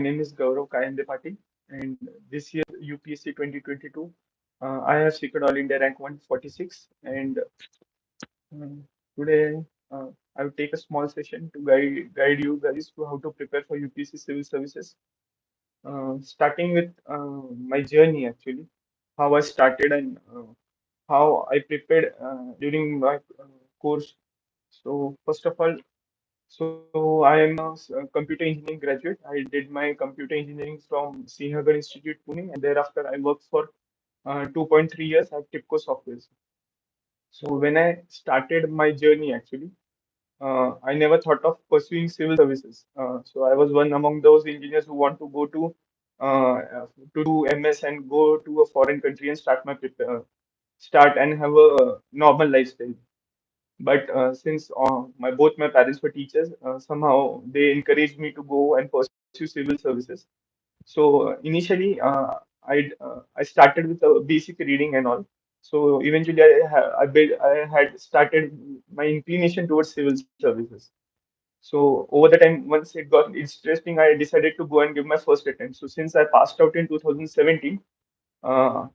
My name is Gaurav Kayande Patil, and this year UPSC 2022, I have secured All India rank 146. And today, I will take a small session to guide you guys to how to prepare for UPSC Civil Services. Starting with my journey actually, how I started and how I prepared during my course. So first of all, so I am a computer engineering graduate. I did my computer engineering from Sinhagar Institute, Pune, and thereafter I worked for 2.3 years at TIPCO Softwares. So when I started my journey, actually, I never thought of pursuing civil services. So I was one among those engineers who want to go to do MS and go to a foreign country and start and have a normal lifestyle. But since my parents were teachers, somehow they encouraged me to go and pursue civil services. So initially, I started with basic reading and all. So eventually, I had started my inclination towards civil services. So over the time, once it got interesting, I decided to go and give my first attempt. So since I passed out in 2017,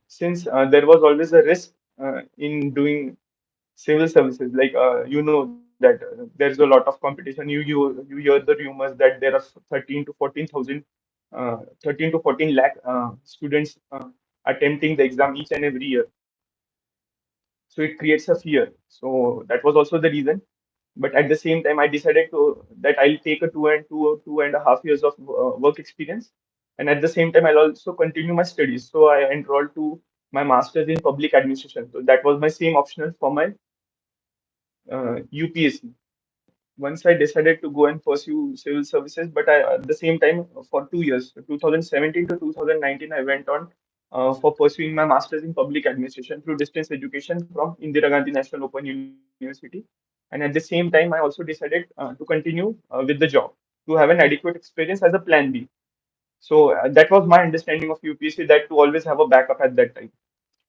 since there was always a risk in doing civil services, like you know that there's a lot of competition. You hear the rumors that there are 13 to 14 lakh students attempting the exam each and every year. So it creates a fear. So that was also the reason. But at the same time, I decided to that I'll take a 2.5 years of work experience, and at the same time, I'll also continue my studies. So I enrolled to my master's in public administration. So that was my same optional for my UPSC. Once I decided to go and pursue civil services, but at the same time, for 2 years, 2017 to 2019, I went on for pursuing my master's in public administration through distance education from Indira Gandhi National Open University. And at the same time, I also decided to continue with the job to have an adequate experience as a plan B. So that was my understanding of UPSC, that to always have a backup at that time.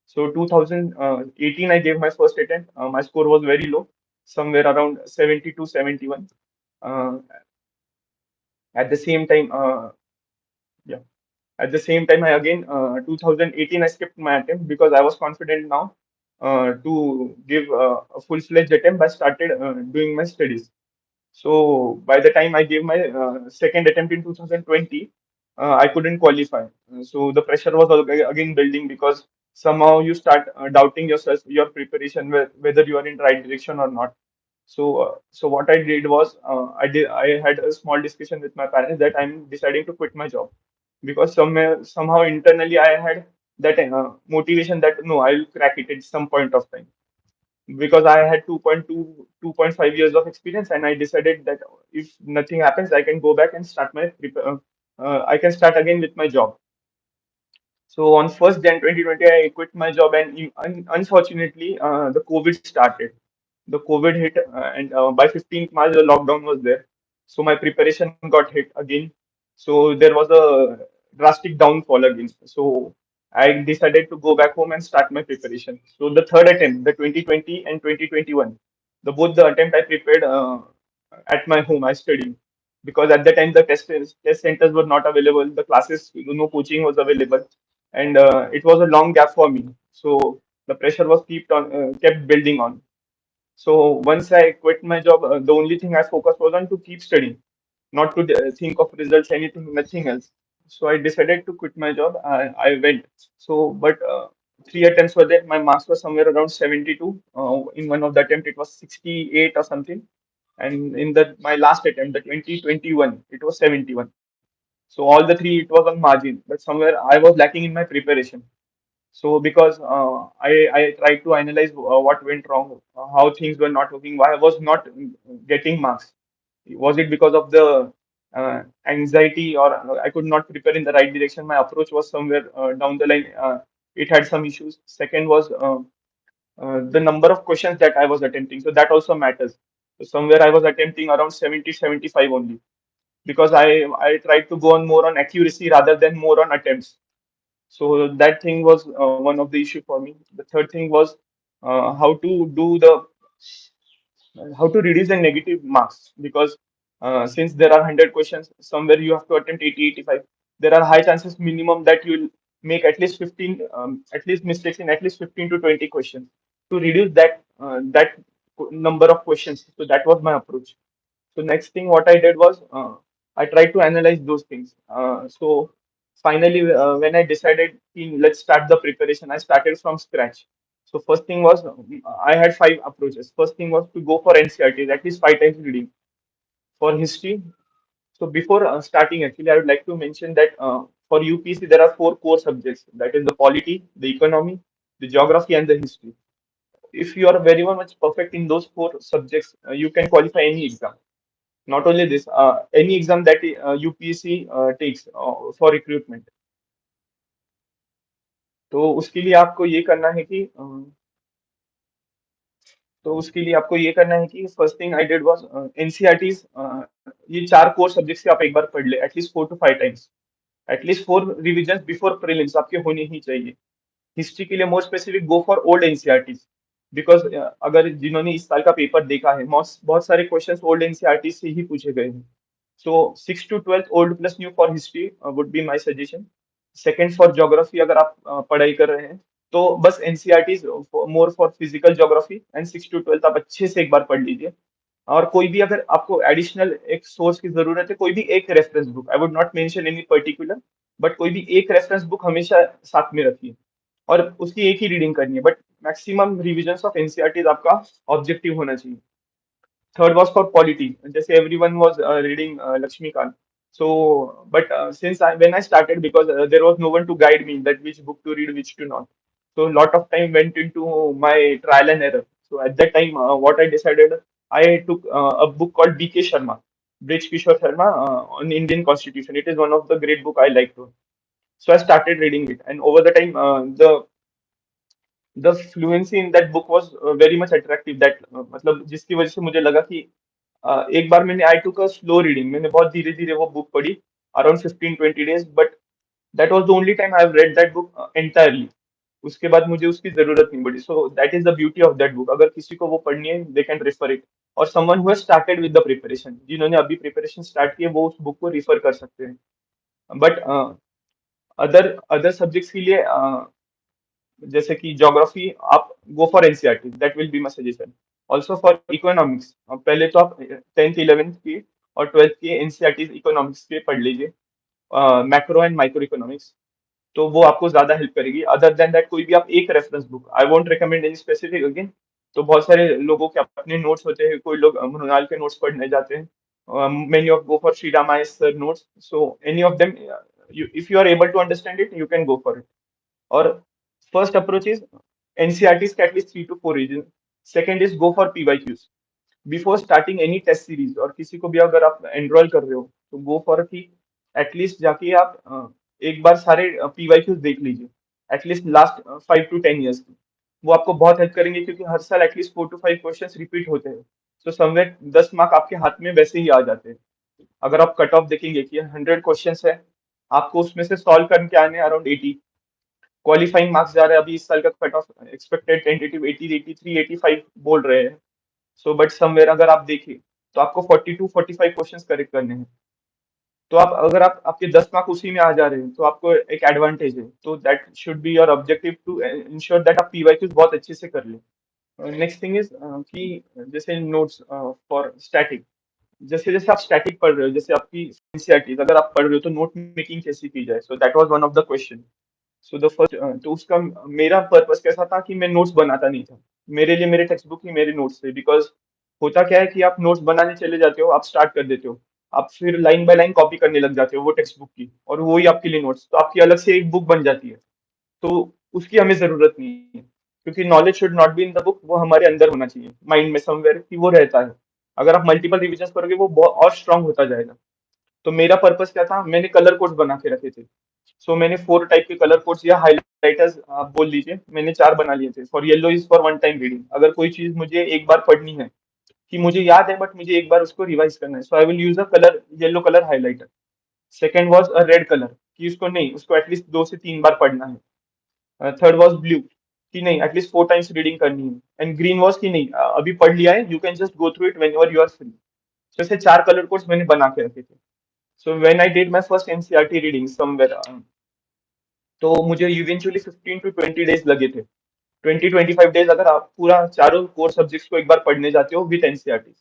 So 2018, I gave my first attempt. My score was very low, somewhere around 70 to 71. Uh, at the same time, yeah, at the same time, I again 2018 I skipped my attempt because I was confident now to give a full-fledged attempt. I started doing my studies. So by the time I gave my second attempt in 2020, I couldn't qualify. So the pressure was again building because somehow you start doubting yourself, your preparation, whether you are in right direction or not. So what I did was I had a small discussion with my parents that I'm deciding to quit my job because somehow internally I had that motivation that no, I'll crack it at some point of time because I had 2.5 years of experience, and I decided that if nothing happens, I can go back and I can start again with my job. So on 1st Jan 2020, I quit my job, and unfortunately, the COVID started. The COVID hit, and by 15th March, the lockdown was there. So my preparation got hit again. So there was a drastic downfall again. So I decided to go back home and start my preparation. So the third attempt, the 2020 and 2021, the attempt I prepared at my home. I studied because at the time the test centers were not available, the classes, no coaching was available, and it was a long gap for me. So the pressure was kept building on. So once I quit my job, the only thing I focused was on to keep studying, not to think of results, anything, nothing else. So I decided to quit my job. I went. So, but three attempts were there. My marks were somewhere around 72. In one of the attempt, it was 68 or something. And in the my last attempt, the 2021, it was 71. So all the three, it was on margin. But somewhere I was lacking in my preparation. So because I tried to analyze what went wrong, how things were not working, why I was not getting marks. Was it because of the anxiety, or I could not prepare in the right direction? My approach was somewhere down the line. It had some issues. Second was the number of questions that I was attempting. So that also matters. So somewhere I was attempting around 70, 75 only because I tried to go on more on accuracy rather than more on attempts. So that thing was one of the issue for me. The third thing was how to reduce the negative marks because Since there are 100 questions, somewhere you have to attempt 80, 85. There are high chances minimum that you'll make at least 15, at least mistakes in at least 15 to 20 questions to reduce that number of questions. So that was my approach. So next thing what I did was I tried to analyze those things. So finally, when I decided let's start the preparation, I started from scratch. So first thing was I had five approaches. First thing was to go for NCRTs, at least five times reading. For history, so before starting, actually, I would like to mention that for UPC there are four core subjects. That is the polity, the economy, the geography, and the history. If you are very much perfect in those four subjects, you can qualify any exam. Not only this, any exam that UPSC takes for recruitment. तो उसके लिए आपको ये करना है कि तो उसके लिए आपको ये करना है कि first thing I did was NCERTs, ये चार कोर सब्जेक्ट्स के आप एक बार पढ़ ले at least 4 to 5 times, at least 4 revision before prelims आपके होने ही चाहिए. हिस्ट्री के लिए more specific go for old NCERTs, because अगर जिन्होंने इस साल का पेपर देखा है बहुत सारे क्वेश्चंस ओल्ड एनसीईआरटी से ही पूछे गए हैं. सो 6 to 12 old plus new for history would be my suggestion. Second for geography, अगर आप पढ़ाई कर रहे हैं तो बस NCERT more for physical geography, and 6 to 12 आप अच्छे से एक बार पढ़ लीजिए. और कोई भी अगर आपको एडिशनल एक सोर्स की जरूरत है, कोई भी एक reference book, I would not mention any particular, but कोई भी एक रेफरेंस बुक हमेशा साथ में रखिए और उसकी एक ही रीडिंग करनी है. But maximum revision of NCERT आपका ऑब्जेक्टिव होना चाहिए. Third was for polity. Just everyone was reading Lakshmikant. So, but since when I started, because there was no one to guide me that which book to read, which to not. So, a lot of time went into my trial and error. So, at that time, what I decided, I took a book called B.K. Sharma, Brij Kishore Sharma, on Indian Constitution. It is one of the great book I like to. So, I started reading it, and over the time, the fluency in that book was very much attractive. That मतलब जिसकी वजह से मुझे लगा कि एक बार मैंने आई टूक अ स्लो रीडिंग, मैंने बहुत धीरे धीरे वो बुक पढ़ी around 15-20 days. But that was the only time I have read that book entirely. उसके बाद मुझे उसकी जरूरत नहीं पड़ी. So that is the beauty of that book. अगर किसी को वो पढ़नी है दे कैन रेफर इट. और someone who has started with the preparation, जिन्होंने अभी प्रिपरेशन स्टार्ट की है, वो उस बुक को रिफर कर सकते हैं. बट अदर अदर सब्जेक्ट्स के लिए जैसे कि ज्योग्राफी, आप go for NCERT, that will be my suggestion. Also for economics, पहले तो आप 10th 11th की और 12th की एनसीईआरटी इकोनॉमिक्स के पढ़ लीजिए, मैक्रो एंड माइक्रो इकोनॉमिक्स. तो वो आपको ज्यादा हेल्प करेगी. अदर देन दैट कोई भी आप एक reference book, I won't recommend any specific again. तो बहुत सारे लोगों के अपने नोट्स होते हैं, कोई लोग मृणाल के नोट्स पढ़ने जाते हैं. Many of go for Shri Ramaya sir notes. So any of them, if you are able to understand it, you can go for it. और first approach is NCRTs के at least 3 to 4 region. Second is go for PYQs. Before starting any test series, और किसी को भी अगर आप enrol कर रहे हो तो go for कि एटलीस्ट जाके आप एक बार सारे PYQs देख लीजिए, एटलीस्ट लास्ट 5 to 10 years की. वो आपको बहुत हेल्प करेंगे क्योंकि हर साल एटलीस्ट 4 to 5 क्वेश्चंस रिपीट होते हैं. तो समवेयर 10 मार्क आपके हाथ में वैसे ही आ जाते हैं. अगर आप कट ऑफ देखेंगे कि 100 क्वेश्चंस है, आपको उसमें से सॉल्व करके आने अराउंड 80. क्वालिफाइंग मार्क्स जा रहे हैं, अभी इस साल का कट ऑफ एक्सपेक्टेड टेंटेटिव 80, 83, 85 बोल रहे हैं. सो बट समवेयर अगर आप देखें तो आपको 42 45 क्वेश्चंस करेक्ट करने हैं. तो आप अगर आप आपके 10 मार्क उसी में आ जा रहे हैं तो आपको एक एडवांटेज है. तो that should be your objective to ensure that आप पीवाईक्यूज बहुत अच्छे से कर लें. नेक्स्ट थिंग इज कि जैसे नोट्स फॉर स्टैटिक, जैसे जैसे आप स्टैटिक पढ़ रहे हो, जैसे आपकी एनसीईआरटी अगर आप पढ़ रहे हो तो नोट मेकिंग कैसे की जाए. सो that was one of the question. So the first, तो उसका मेरा पर्पस कैसा था कि मैं नोट्स बनाता नहीं था. मेरे लिए मेरे टेक्स्ट बुक ही मेरे नोट्स थे. बिकॉज होता क्या है कि आप नोट्स बनाने चले जाते हो, आप स्टार्ट कर देते हो, आप फिर लाइन बाय लाइन कॉपी करने लग जाते हो वो टेक्स्ट बुक की, और वही आपके लिए नोट्स, तो आपकी अलग से एक बुक बन जाती है. तो उसकी हमें जरूरत नहीं है, क्योंकि knowledge should not be in the book, वो हमारे अंदर होना चाहिए माइंड में समवेयर कि वो रहता है. अगर आप मल्टीपल रिविजन करोगे वो और स्ट्रांग होता जाएगा. तो मेरा पर्पस क्या था, मैंने कलर कोड्स बना के रखे थे. सो मैंने 4 टाइप के कलर कोड्स या हाइलाइटर्स आप बोल लीजिए, मैंने 4 बना लिए थे. For yellow is for one time reading, अगर कोई चीज मुझे एक बार पढ़नी है कि मुझे याद है बट मुझे एक बार उसको रिवाइज करना है, so I will use a colour, yellow colour highlighter. Second was a red colour, कि उसको नहीं, उसको एटलीस्ट 2 से 3 बार पढ़ना है. थर्ड वॉज ब्लू, कि नहीं एटलीस्ट 4 टाइम्स रीडिंग करनी है. एंड ग्रीन वॉज कि नहीं, अभी पढ़ लिया है, you can just go through it whenever you are free. तो ऐसे 4 कलर कोड्स मैंने बना के रखे थे। सो when I did my first NCERT reading somewhere, तो मुझे इवेंचुअली 15 to 20 डेज लगे थे। 20-25 डेज अगर आप पूरा चारों कोर सब्जेक्ट्स को एक बार पढ़ने जाते हो with NCERT.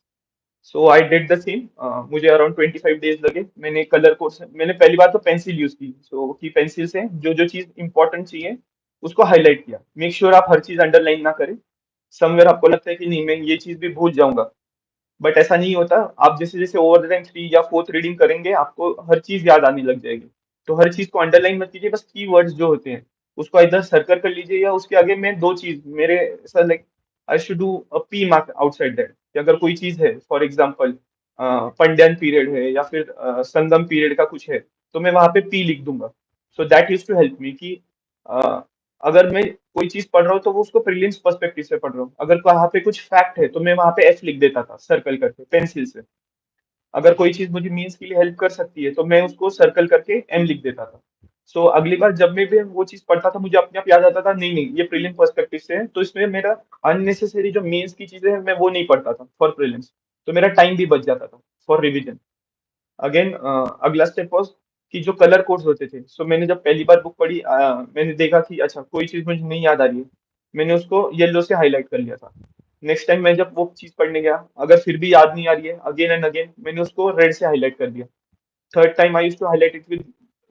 So I did the same. मुझे अराउंड 25 डेज लगे। मैंने कलर कोर्स, मैंने पहली बार तो पेंसिल यूज की, सो की पेंसिल से जो जो चीज इंपॉर्टेंट चाहिए उसको हाईलाइट किया। मेक श्योर आप हर चीज अंडरलाइन ना करें। समवेयर आपको लगता है कि नहीं मैं ये चीज भी भूल जाऊंगा, बट ऐसा नहीं होता। आप जैसे जैसे ओवर द टाइम 3 या 4 रीडिंग करेंगे आपको हर चीज याद आने लग जाएगी। तो हर चीज को अंडरलाइन मत कीजिए, बस की वर्ड्स जो होते हैं उसको इधर सर्कल कर लीजिए, या उसके आगे में दो चीज मेरे ऐसा like I should do a P mark outside that, कि अगर कोई चीज है फॉर एग्जाम्पल पंड्यन पीरियड है या फिर संगम पीरियड का कुछ है, तो मैं वहां पे पी लिख दूंगा। So that use to help me कि अ, अगर मैं कोई चीज पढ़ रहा हूँ तो वो उसको प्रीलिम्स पर्सपेक्टिव से पढ़ रहा हूँ। अगर वहां पे कुछ फैक्ट है तो मैं वहां पे एफ लिख देता था सर्कल करके पेंसिल से। अगर कोई चीज मुझे मीन्स के लिए हेल्प कर सकती है तो मैं उसको सर्कल करके एम लिख देता था। सो अगली बार जब मैं भी वो चीज पढ़ता था मुझे अपने आप याद आता था, नहीं नहीं ये प्रीलिम पर्सपेक्टिव से है, तो इसमें मेरा अननेसेसरी जो मीन्स की चीजें हैं मैं वो नहीं पढ़ता था फॉर प्रीलिम्स। तो मेरा टाइम भी बच जाता था फॉर रिविजन। अगेन अगला स्टेप वाज कि जो कलर कोड्स होते थे, सो मैंने जब पहली बार बुक पढ़ी मैंने देखा कि अच्छा कोई चीज मुझे नहीं याद आ रही है, मैंने उसको येलो से हाईलाइट कर लिया था। नेक्स्ट टाइम मैं जब वो चीज पढ़ने गया, अगर फिर भी याद नहीं आ रही है, अगेन एंड अगेन मैंने उसको रेड से हाईलाइट कर दिया। Third time I use to highlight it with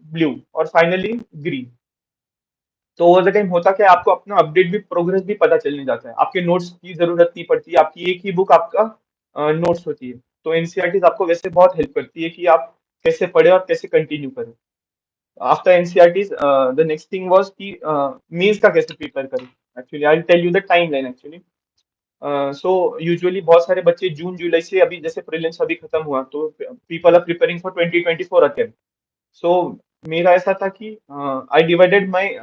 blue, और फाइनली ग्रीन। तो ओवर द टाइम होता क्या है, आपको अपना अपडेट भी प्रोग्रेस भी पता चलने जाता है, आपके नोट्स की जरूरत नहीं पड़ती, आपकी एक ही बुक आपका नोट्स होती है। तो एनसीईआरटी आपको वैसे बहुत हेल्प करती है कि आप कैसे पढ़े और कैसे कंटिन्यू करें। After NCERT the next thing was कि मेंस का कैसे प्रिपेयर करें। Actually I will tell you the time line actually. So usually बहुत सारे बच्चे जून जुलाई से, अभी जैसे प्रीलिम्स अभी खत्म हुआ तो people are preparing for 2024 attempt. So मेरा ऐसा था कि I divided my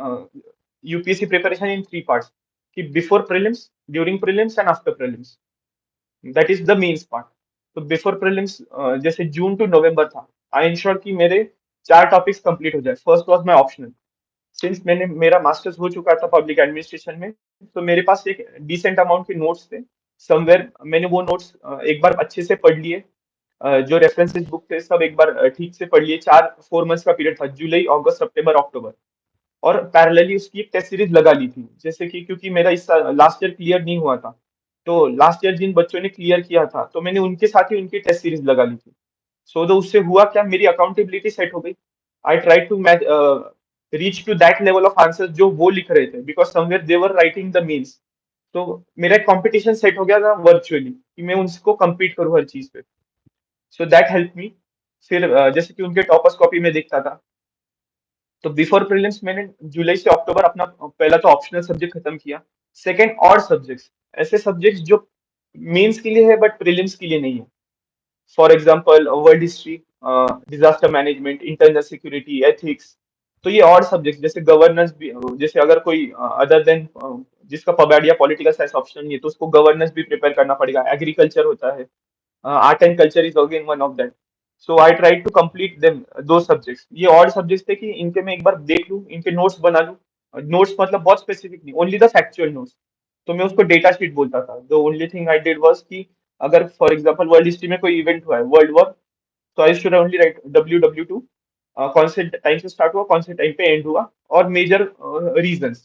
UPSC preparation in 3 parts, कि before prelims, during prelims and after prelims. That is the mains part. तो बिफोर प्रीलिम्स जैसे जून टू नवंबर था, आई इंश्योर कि मेरे 4 टॉपिक्स कंप्लीट हो जाए। First was my optional. Since मैंने मेरा मास्टर्स हो चुका था पब्लिक एडमिनिस्ट्रेशन में, तो मेरे पास एक डिसेंट अमाउंट के नोट्स थे। समवेयर मैंने वो नोट्स एक बार अच्छे से पढ़ लिए। जो रेफरेंसेस बुक थे सब एक बार ठीक से पढ़ लिए। 4 मंथ्स का पीरियड था, जुलाई अगस्त सितंबर अक्टूबर। और पैरेलली उसकी एक टेस्ट सीरीज लगा ली थी, जैसे कि क्योंकि मेरा इस लास्ट ईयर क्लियर नहीं हुआ था, तो लास्ट ईयर जिन बच्चों ने क्लियर किया था तो मैंने उनके साथ ही उनकी टेस्ट सीरीज लगा ली थी। सो तो उससे हुआ क्या, मेरी अकाउंटेबिलिटी सेट हो गई। I try to reach to that level of answer जो वो लिख रहे थे, because somewhere they were writing the means. तो मेरा एक कॉम्पिटिशन सेट हो गया था वर्चुअली कि मैं उनको compete करूँ हर चीज पे। So that help me. फिर जैसे कि उनके टॉपर्स कॉपी में देखता था। तो बिफोर प्रीलिम्स मैंने जुलाई से अक्टूबर अपना पहला तो ऑप्शनल सब्जेक्ट खत्म किया। सेकंड और सब्जेक्ट्स, ऐसे सब्जेक्ट्स जो मेंस के लिए है बट प्रीलिम्स के लिए नहीं है। For example world history, disaster management, internal security, ethics. तो ये और सब्जेक्ट जैसे गवर्नेंस भी, जैसे अगर कोई अदर देन जिसका पबाड या पॉलिटिकल साइंस ऑप्शन नहीं है तो उसको गवर्नेंस भी प्रिपेयर करना पड़ेगा। एग्रीकल्चर होता है, art and culture is again one of that. So I try to complete them, दो सब्जेक्ट्स। ये और सब्जेक्ट्स थे कि इनके मैं एक बार देख लूं, इनके नोट्स बना लूं। नोट्स मतलब बहुत स्पेसिफिक नहीं, ओनली द फैक्चुअल नोट्स। तो मैं उसको डेटा शीट बोलता था। The only thing I did was कि अगर फॉर एग्जांपल वर्ल्ड हिस्ट्री में कोई इवेंट हुआ है, वर्ल्ड वॉर, तो I should only right WW2, कौन से टाइम से स्टार्ट हुआ, कौन से टाइम पे एंड हुआ, और मेजर रीजंस।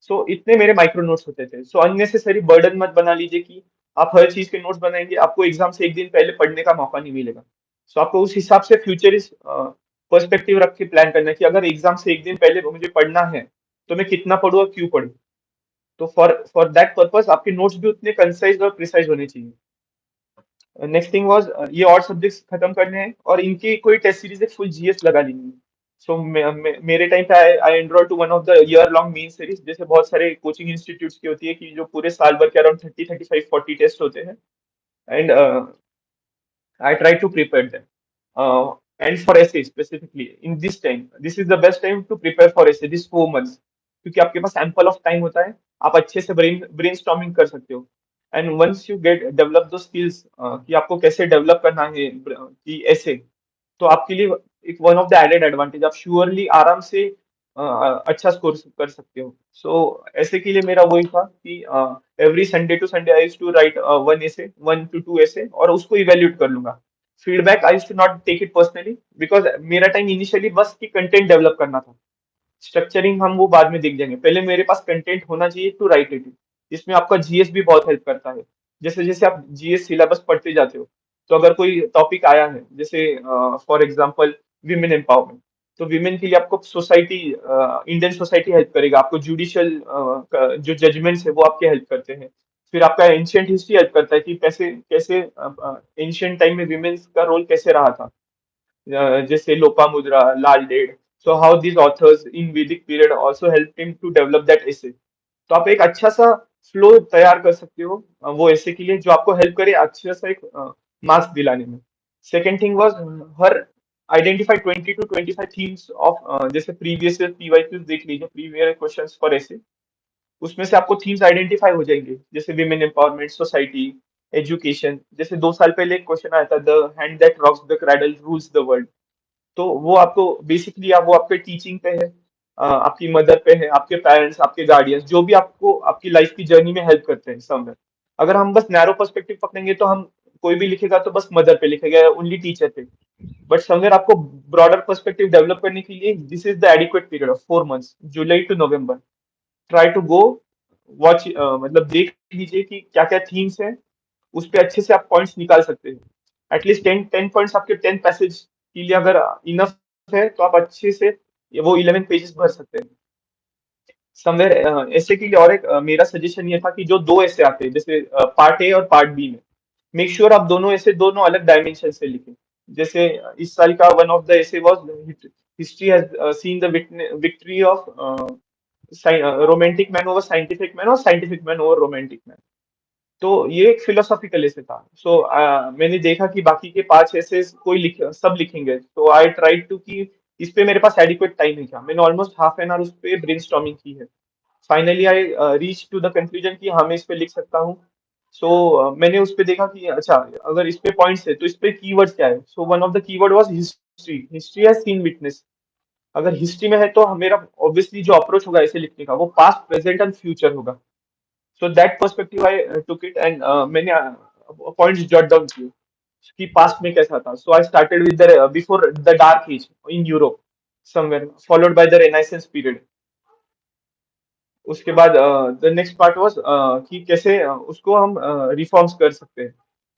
सो इतने मेरे माइक्रो नोट्स होते थे। सो अननेसेसरी बर्डन मत बना लीजिए कि आप हर चीज के नोट्स बनाएंगे, आपको एग्जाम से एक दिन पहले पढ़ने का मौका नहीं मिलेगा। सो आपको उस हिसाब से फ्यूचरिस्ट पर्सपेक्टिव रख के प्लान करना है कि अगर एग्जाम से एक दिन पहले मुझे पढ़ना है तो मैं कितना पढ़ूँ और क्यों पढ़ूँ। तो फॉर फॉर दैट पर्पस आपके नोट्स भी उतने कंसाइज और प्रिसाइज होने चाहिए। नेक्स्ट थिंग वाज ये और सब्जेक्ट्स खत्म करने हैं और इनकी कोई टेस्ट सीरीज एक फुल जीएस लगा ली है। सो मेरे टाइम पे I enroll to one of the year long main series, जैसे बहुत सारे कोचिंग इंस्टीट्यूट्स की होती है कि जो पूरे साल भर के अराउंड 30, 35, 40 टेस्ट होते हैं। And I try to prepare them. And for essay specifically, in this time, this is the best time to prepare for essay, this 4 months. क्योंकि आपके पास ample of time होता है, आप अच्छे से brainstorming कर सकते हो। And once you get develop those skills, कि आपको कैसे develop करना है कि essay, तो आपके लिए एक one of the added advantage, आप श्योरली आराम से अच्छा स्कोर कर सकते हो। सो ऐसे के लिए मेरा वही था कि every Sunday to Sunday I used to write 1 essay, 1 to 2 essay, और उसको इवेल्यूट कर लूंगा। Feedback I should not take it personally, because मेरा टाइम इनिशियली बस की कंटेंट डेवलप करना था। स्ट्रक्चरिंग हम वो बाद में देख जाएंगे, पहले मेरे पास कंटेंट होना चाहिए टू राइट इट। इसमें आपका जीएस भी बहुत हेल्प करता है। जैसे जैसे आप जीएस सिलेबस पढ़ते जाते हो, तो अगर कोई टॉपिक आया है, जैसे फॉर एग्जांपल विमेन एम्पावरमेंट, तो विमेन के लिए आपको सोसाइटी, इंडियन सोसाइटी हेल्प करेगा, आपको जुडिशियल जो जजमेंट्स है वो आपके हेल्प करते हैं। फिर आपका एंशियंट हिस्ट्री हेल्प करता है कि कैसे कैसे एंशियंट टाइम में विमेन्स का रोल कैसे रहा था, जैसे Lopamudra, Lal Ded. So how this authors in Vedic period also help him to develop that essay. तो आप एक अच्छा सा फ्लो तैयार कर सकते हो वो ऐसे के लिए, जो आपको हेल्प करे अच्छे सा एक मार्क्स दिलाने में। Second thing was, her identify 20 to 25 themes of, जैसे प्रीवियस पीवाईक्यूज देख लीजिए, प्रीवियस क्वेश्चंस फॉर ऐसे, उसमें से आपको थीम्स आइडेंटिफाई हो जाएंगे, जैसे विमेन एम्पावरमेंट, सोसाइटी, एजुकेशन। जैसे 2 साल पहले एक क्वेश्चन आया था, the hand that rocks the cradle rules the world. तो वो आपको बेसिकली, आप वो आपके टीचिंग पे है, आपकी मदर पे है, आपके पेरेंट्स, आपके गार्डियंस, जो भी आपको आपकी लाइफ की जर्नी में हेल्प करते हैं समवेयर। अगर हम बस नैरो पर्सपेक्टिव पकड़ेंगे तो हम, कोई भी लिखेगा तो बस मदर पे लिखेगा, ओनली टीचर पे। बट समवेयर आपको ब्रॉडर पर्सपेक्टिव डेवलप करने के लिए this is the adequate period of 4 months, July to November. Try to go watch, मतलब देख लीजिए कि क्या क्या थीम्स हैं, उस पे अच्छे से आप पॉइंट्स निकाल सकते हैं। एटलीस्ट 10 10 पॉइंट्स आपके 10 पैसेज के लिए अगर इनफ है, तो आप अच्छे से वो 11 पेजेस भर सकते हैं समवेयर। ऐसे के लिए और एक मेरा सजेशन ये था कि जो दो ऐसे आते हैं, जैसे पार्ट ए और पार्ट बी में, मेक श्योर आप दोनों ऐसे दोनों अलग डायमेंशन से लिखें। जैसे इस साल का one of the essay was, history has seen the victory of romantic man over scientific man, और scientific man over romantic man. तो ये एक फिलोसॉफिकल ऐसे था। सो मैंने देखा कि बाकी के 5 ऐसे कोई सब लिखेंगे, तो आई ट्राई टू कि इस पे मेरे पास एडिक्वेट टाइम है क्या, मैंने ऑलमोस्ट हाफ एन आवर उस पे ब्रेनस्टॉर्मिंग की है। Finally I reach to the conclusion कि हाँ मैं इस पे लिख सकता हूँ। सो मैंने उस पे देखा कि अच्छा, अगर इस पे पॉइंट्स है तो इस पे कीवर्ड्स क्या है। So one of the keyword was history, history has scene witness. अगर हिस्ट्री में है तो मेरा ऑब्वियसली जो अप्रोच होगा इसे लिखने का, वो पास्ट, प्रेजेंट एंड फ्यूचर होगा। So that perspective I took it, and मैंने पॉइंट्स जॉट डाउन किए कि पास्ट में कैसा था। So I started with the before the dark age in Europe somewhere, followed by the renaissance period. उसके बाद the next part was कि कैसे उसको हम रिफॉर्म्स कर सकते हैं।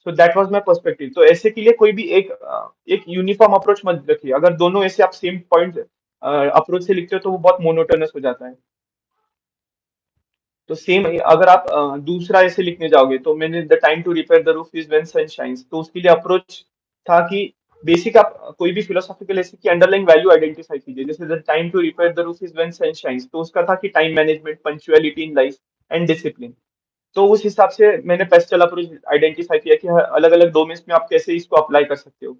सो दैट वाज माय पर्सपेक्टिव। तो ऐसे के लिए कोई भी एक यूनिफॉर्म अप्रोच मत रखिए। अगर दोनों ऐसे आप सेम पॉइंट अप्रोच से लिखते हो तो वो बहुत मोनोटोनस हो जाता है। तो सेम अगर आप दूसरा ऐसे लिखने जाओगे, तो मैंने the time to repair the roof is when sun shines, तो उसके लिए अप्रोच था कि बेसिक आप कोई भी फिलोसॉफिकल ऐसे की अंडरलाइंग वैल्यू आइडेंटिफाई कीजिए। जैसे the time to repair the roof is when sun shines, तो उसका था कि time management, punctuality in life and discipline. तो उस हिसाब से मैंने पेस्टल अप्रोच आइडेंटिफाई किया कि अलग अलग डोमेन्स में आप कैसे इसको अप्लाई कर सकते हो।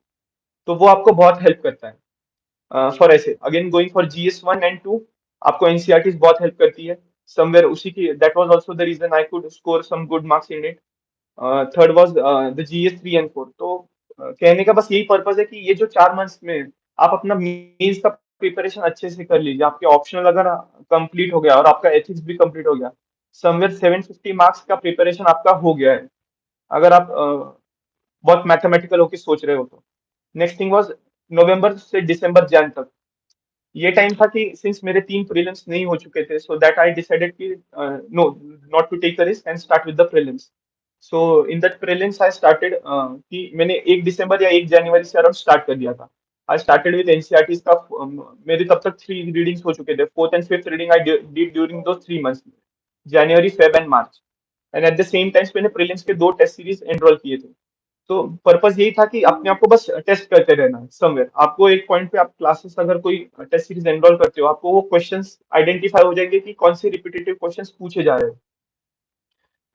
तो वो आपको बहुत हेल्प करता है फॉर ऐसे। Again going for GS 1 and 2, आपको एनसीईआरटी बहुत हेल्प करती है समवेयर। उसी की that was also the reason I could score some good marks in it. Third was the GS 3 and 4। तो कहने का बस यही पर्पज है कि ये जो 4 मंथ्स में आप अपना मेंस का प्रिपरेशन अच्छे से कर लीजिए। आपके ऑप्शनल अगर कंप्लीट हो गया और आपका एथिक्स भी कंप्लीट हो गया, समवेयर 750 मार्क्स का प्रिपरेशन आपका हो गया है, अगर आप बहुत मैथमेटिकल होके सोच रहे हो तो। नेक्स्ट थिंग वाज, नवंबर से दिसंबर जैन तक ये टाइम था कि सिंस मेरे 3 प्रीलिम्स नहीं हो चुके थे, सो दैट आई डिसाइडेड कि no, not to take a risk and start with the prelims. So in that prelims I started कि मैंने 1 दिसंबर या 1 जनवरी से अराउंड स्टार्ट कर दिया था। आई स्टार्टेड विद एनसीईआरटी का। मेरे तब तक 3 रीडिंग्स हो चुके थे, fourth and fifth reading I did during दो 3 months, January, Feb and March. And at the same time मैंने प्रीलिम्स के 2 टेस्ट सीरीज एनरोल किए थे। तो पर्पस यही था कि अपने आप को बस टेस्ट करते रहना है समवेयर। आपको एक पॉइंट पे आप क्लासेस अगर कोई टेस्ट सीरीज एनरोल करते हो, आपको वो क्वेश्चंस आइडेंटिफाई हो जाएंगे कि कौन से रिपीटेटिव क्वेश्चंस पूछे जा रहे हैं।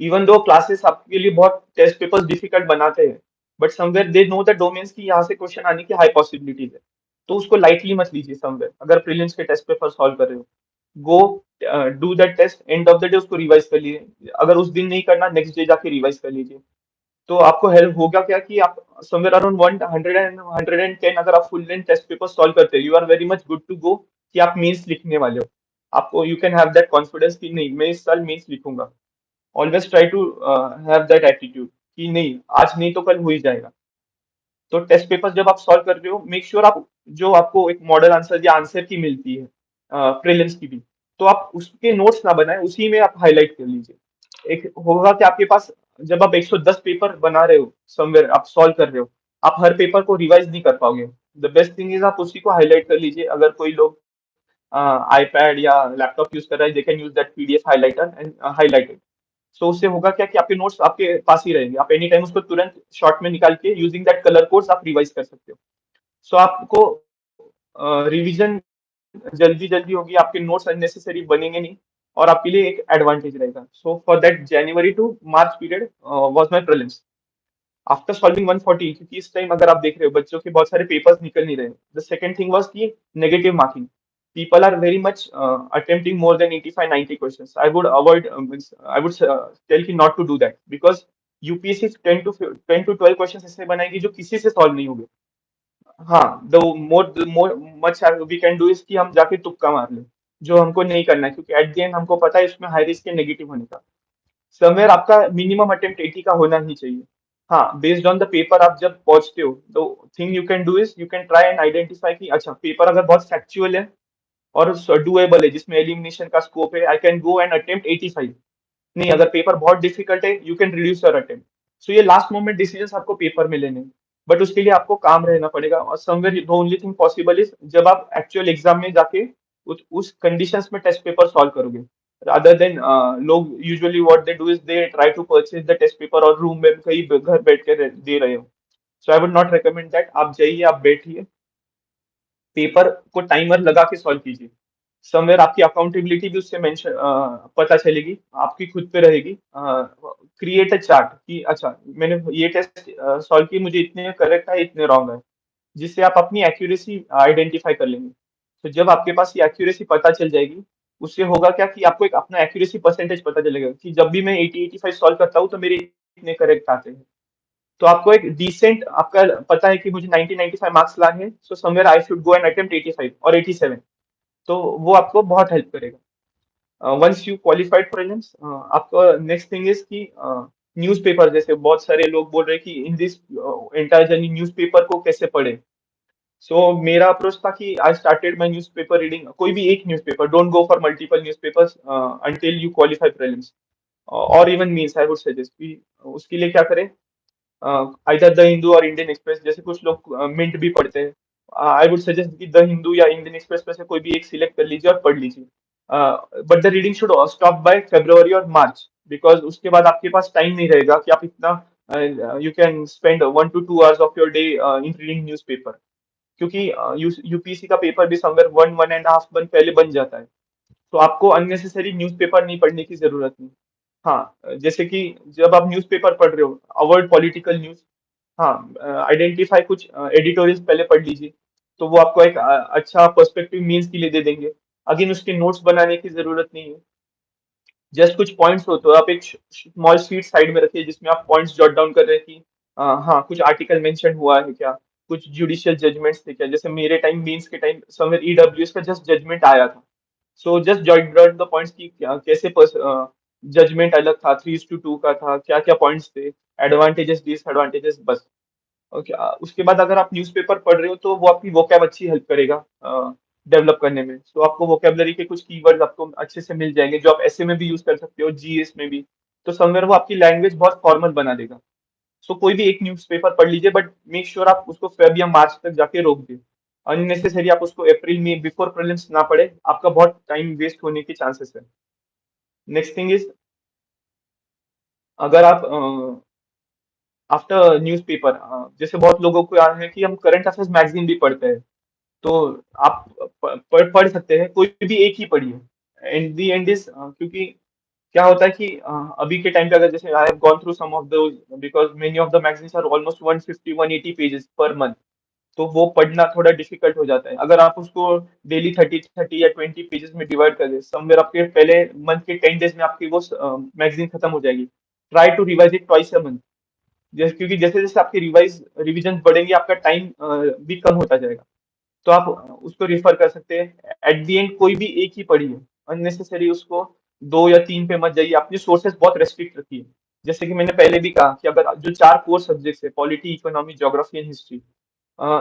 इवन दो क्लासेस आपके लिए बहुत टेस्ट पेपर्स डिफिकल्ट बनाते हैं, but somewhere they know the domains की यहाँ से क्वेश्चन आने की हाई पॉसिबिलिटीज है। तो उसको लाइटली मत लीजिए समवेयर। अगर प्रीलिम्स के टेस्ट पेपर सॉल्व कर रहे हो, go do that test, end of the day उसको रिवाइज कर लीजिए। अगर उस दिन नहीं करना, नेक्स्ट डे जाके रिवाइज कर लीजिए। तो आपको हेल्प होगा क्या कि आप समवेयर अराउंड 110 अगर आप full length test paper solve करते हो, you are very much good to go कि आप मेंस लिखने वाले हो। आपको you can have that confidence कि नहीं, मैं इस साल मेंस लिखूंगा। Always try to have that attitude कि नहीं, आज नहीं तो कल हो ही जाएगा। तो टेस्ट पेपर जब आप सॉल्व कर रहे हो, मेक श्योर आप जो आपको एक मॉडल आंसर या आंसर की मिलती है प्रीलिम्स की भी, तो आप उसके नोट्स ना बनाए, उसी में आप हाईलाइट कर लीजिए। एक होगा कि आपके पास जब आप 110 पेपर बना रहे हो, समवेयर आप सॉल्व कर रहे हो, आप हर पेपर को रिवाइज नहीं कर पाओगे। द बेस्ट थिंग इज आप उसी को हाईलाइट कर लीजिए। अगर कोई लोग आईपैड या लैपटॉप यूज कर रहा है, they can use that PDF highlighter and highlight it. So उससे होगा क्या कि आपके नोट्स आपके पास ही रहेंगे, आप एनी टाइम उसको तुरंत शॉर्ट में निकाल के यूजिंग दैट कलर कोड्स आप रिवाइज कर सकते हो। सो आपको रिवीजन जल्दी जल्दी होगी, आपके नोट्स अननेसेसरी बनेंगे नहीं, और आपके लिए एक एडवांटेज रहेगा। So for that January to March period was my prelims after solving 140, क्योंकि इस टाइम अगर आप देख रहे हो बच्चों के बहुत सारे पेपर्स निकल नहीं रहे। द सेकंड थिंग वाज कि negative marking, people are very much attempting more than 85 90 questions. I would avoid I would tell you not to do that, because UPSC 10 to 12 question ऐसे बनाएगी जो किसी से सॉल्व नहीं होंगे। हाँ, the more much we can do is कि हम जाके तुक्का मार लें, जो हमको नहीं करना है, क्योंकि एट द एंड हमको पता है इसमें हाई रिस्क है नेगेटिव होने का। समवेयर आपका मिनिमम अटेम्प्ट 80 का होना ही चाहिए। हाँ, बेस्ड ऑन द पेपर आप जब पहुंचते हो, तो thing you can do is you can try and identify कि अच्छा पेपर अगर बहुत फैक्चुअल है और डुएबल है, जिसमें एलिमिनेशन का स्कोप है, I can go and attempt 85। नहीं, अगर पेपर बहुत डिफिकल्ट है, you can reduce your attempt. So ये लास्ट मोमेंट डिसीजंस आपको पेपर में लेने हैं, बट उसके लिए आपको काम रहना पड़ेगा। और somewhere the only thing possible is जब आप एक्चुअल एग्जाम में जाके उस कंडीशंस में टेस्ट पेपर सॉल्व करोगे, rather than लोग usually what they do is they try to purchase the test paper और रूम में कहीं घर बैठ के दे रहे हो। So I would not recommend that. आप जाइए, आप बैठिए, पेपर को टाइमर लगा के सॉल्व कीजिए। समवेयर आपकी अकाउंटेबिलिटी भी उससे मेंशन पता चलेगी, आपकी खुद पे रहेगी। क्रिएट अ चार्ट कि अच्छा मैंने ये टेस्ट सॉल्व की, मुझे इतने करेक्ट है, इतने रॉन्ग है, जिससे आप अपनी एक्यूरेसी आइडेंटिफाई कर लेंगे। तो जब आपके पास ये एक्यूरेसी पता चल जाएगी, उससे होगा क्या कि आपको एक अपना एक्यूरेसी परसेंटेज पता चलेगा कि जब भी मैं 80 85 सॉल्व करता हूँ तो मेरे इतने करेक्ट आते हैं। तो आपको एक डिसेंट आपका पता है कि मुझे 90 95 मार्क्स लाने हैं, so somewhere I should go and attempt 85 और 87। तो वो आपको बहुत हेल्प करेगा। वंस यू क्वालिफाइड प्रीलिम्स, आपका नेक्स्ट थिंग इज कि न्यूज़पेपर, जैसे बहुत सारे लोग बोल रहे हैं कि in this entire journey newspaper को कैसे पढ़े। सो मेरा अप्रोच था कि आई स्टार्टेड माय न्यूज़पेपर रीडिंग, कोई भी एक newspaper, don't go for multiple newspapers until you qualify prelims और even means. I would suggest कि उसके लिए क्या करें, आइदर द हिंदू और इंडियन एक्सप्रेस, जैसे कुछ लोग मिंट भी पढ़ते हैं। आई वुड सजेस्ट कि द हिंदू या इंडियन एक्सप्रेस में से कोई भी एक सिलेक्ट कर लीजिए और पढ़ लीजिए। But the reading should stop by February और मार्च, बिकॉज उसके बाद आपके पास टाइम नहीं रहेगा कि आप इतना you can spend 1 to 2 hours of your day in reading newspaper, क्योंकि यूपीएससी का पेपर भी समवेयर 1 1.5 month पहले बन जाता है। तो आपको अननेसेसरी न्यूज़पेपर नहीं पढ़ने की जरूरत नहीं। हाँ, जैसे कि जब आप न्यूज़पेपर पढ़ रहे हो, अवॉइड पॉलिटिकल न्यूज़। हाँ, आइडेंटिफाई कुछ एडिटोरियल्स पहले पढ़ लीजिए, तो वो आपको एक अच्छा पर्सपेक्टिव मीन्स के लिए दे देंगे। अगेन उसके नोट्स बनाने की जरूरत नहीं है, जस्ट कुछ पॉइंट्स हो तो आप एक स्मॉल शीट साइड में रखिए जिसमें आप पॉइंट्स जॉट डाउन कर रहे हैं कि हाँ कुछ आर्टिकल मेंशन हुआ है क्या, कुछ जुडिशियल जजमेंट्स थे क्या। जैसे मेरे टाइम मीन्स के टाइम समवेयर ईडब्ल्यूएस का जस्ट जजमेंट आया था, so just jot down the points की कैसे जजमेंट अलग था, 3:2 का था, क्या क्या पॉइंट्स थे, एडवांटेजेस डिसएडवांटेजेस, बस। ओके, उसके बाद अगर आप न्यूज़पेपर पढ़ रहे हो तो वो आपकी वोकैब अच्छी हेल्प करेगा डेवलप करने में। तो आपको वोकेबलरी के कुछ कीवर्ड्स आपको अच्छे से मिल जाएंगे जो आप ऐसे में भी यूज कर सकते हो, जीएस में भी। तो समवेयर वो आपकी लैंग्वेज बहुत फॉर्मल बना देगा। सो कोई भी एक न्यूज़पेपर पढ़ लीजिए, बट मेक श्योर आप उसको फेब या मार्च तक जाके रोक दें। अननेसेसरी आप उसको अप्रैल में बिफोर प्रीलिम्स ना पढ़े, आपका बहुत टाइम वेस्ट होने के चांसेस है। नेक्स्ट थिंग इज, अगर आप आफ्टर न्यूज़पेपर, जैसे बहुत लोगों को याद है कि हम करंट अफेयर्स मैगजीन भी पढ़ते हैं, तो आप पढ़ सकते हैं, कोई भी एक ही पढ़िए। एंड दी एंड इज, क्योंकि क्या होता है कि अभी के टाइम पे अगर जैसे I have gone through some of those, because many of the magazines are almost 150 180 pages पर मंथ, तो वो पढ़ना थोड़ा डिफिकल्ट हो जाता है। अगर आप उसको डेली 30 30 या 20 पेजेस में डिवाइड कर दे, समवेयर आपके पहले मंथ के 10 डेज में आपकी वो मैगजीन खत्म हो जाएगी। Try to revise it twice a month, जैसे क्योंकि जैसे जैसे आपके रिविजन बढ़ेंगे, आपका टाइम भी कम होता जाएगा। तो आप उसको रिफर कर सकते हैं। एट द एंड कोई भी एक ही पढ़िए, अननेसेसरी उसको 2 या 3 पे मत जाइए, अपने सोर्सेस बहुत रेस्ट्रिक्ट रखिए। जैसे कि मैंने पहले भी कहा कि अगर जो चार कोर सब्जेक्ट्स है, polity, economy, geography and history,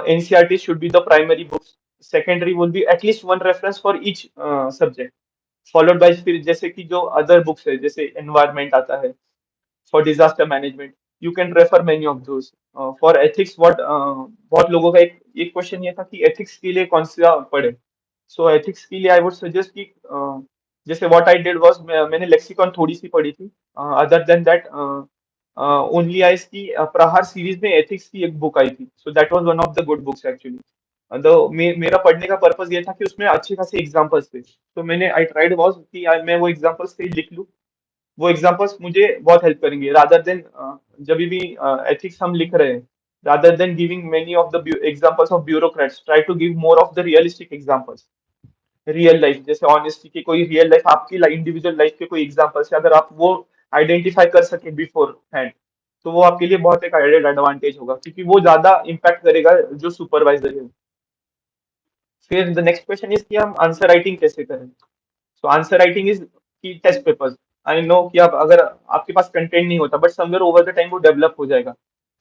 NCERT should be the primary books. Secondary will be at least one reference for each subject, followed by फिर जैसे कि जो अदर बुक्स है, जैसे एनवायरमेंट आता है, for disaster management you can refer many of those. For ethics what, बहुत लोगों का एक एक क्वेश्चन ये था कि एथिक्स के लिए कौन सा पढ़े. सो एथिक्स के लिए आई वुड सजेस्ट कि जैसे व्हाट आई डिड वाज, मैंने लेक्सिकॉन थोड़ी सी पढ़ी थी. Other than that only ice की प्रहार सीरीज में एथिक्स की एक बुक आई थी, सो that was one of the good books actually. मेरा पढ़ने का पर्पस ये था कि उसमें अच्छे खासे एग्जांपल्स थे, तो मैंने आई ट्राइड वाज कि मैं वो एग्जांपल्स कहीं लिख लूं. वो एग्जांपल्स मुझे बहुत हेल्प करेंगे रादर देन जब भी एथिक्स हम लिख रहे हैं, rather than giving many of the examples of bureaucrats, try to give more of the realistic examples, real life, जैसे ऑनेस्टी के कोई रियल लाइफ, आपकी इंडिविजुअल लाइफ के कोई एग्जांपल्स है, अगर आप वो आइडेंटिफाई कर सके बिफोर हैंड, तो वो आपके लिए बहुत एक एडेड एडवांटेज होगा, क्योंकि वो ज्यादा इम्पैक्ट करेगा जो सुपरवाइजर है. फिर द नेक्स्ट क्वेश्चन इज कि हम आंसर राइटिंग कैसे करें. सो आंसर राइटिंग इज की टेस्ट पेपर्स. आई नो कि आप अगर आपके पास कंटेंट नहीं होता, but somewhere over the time वो डेवलप हो जाएगा.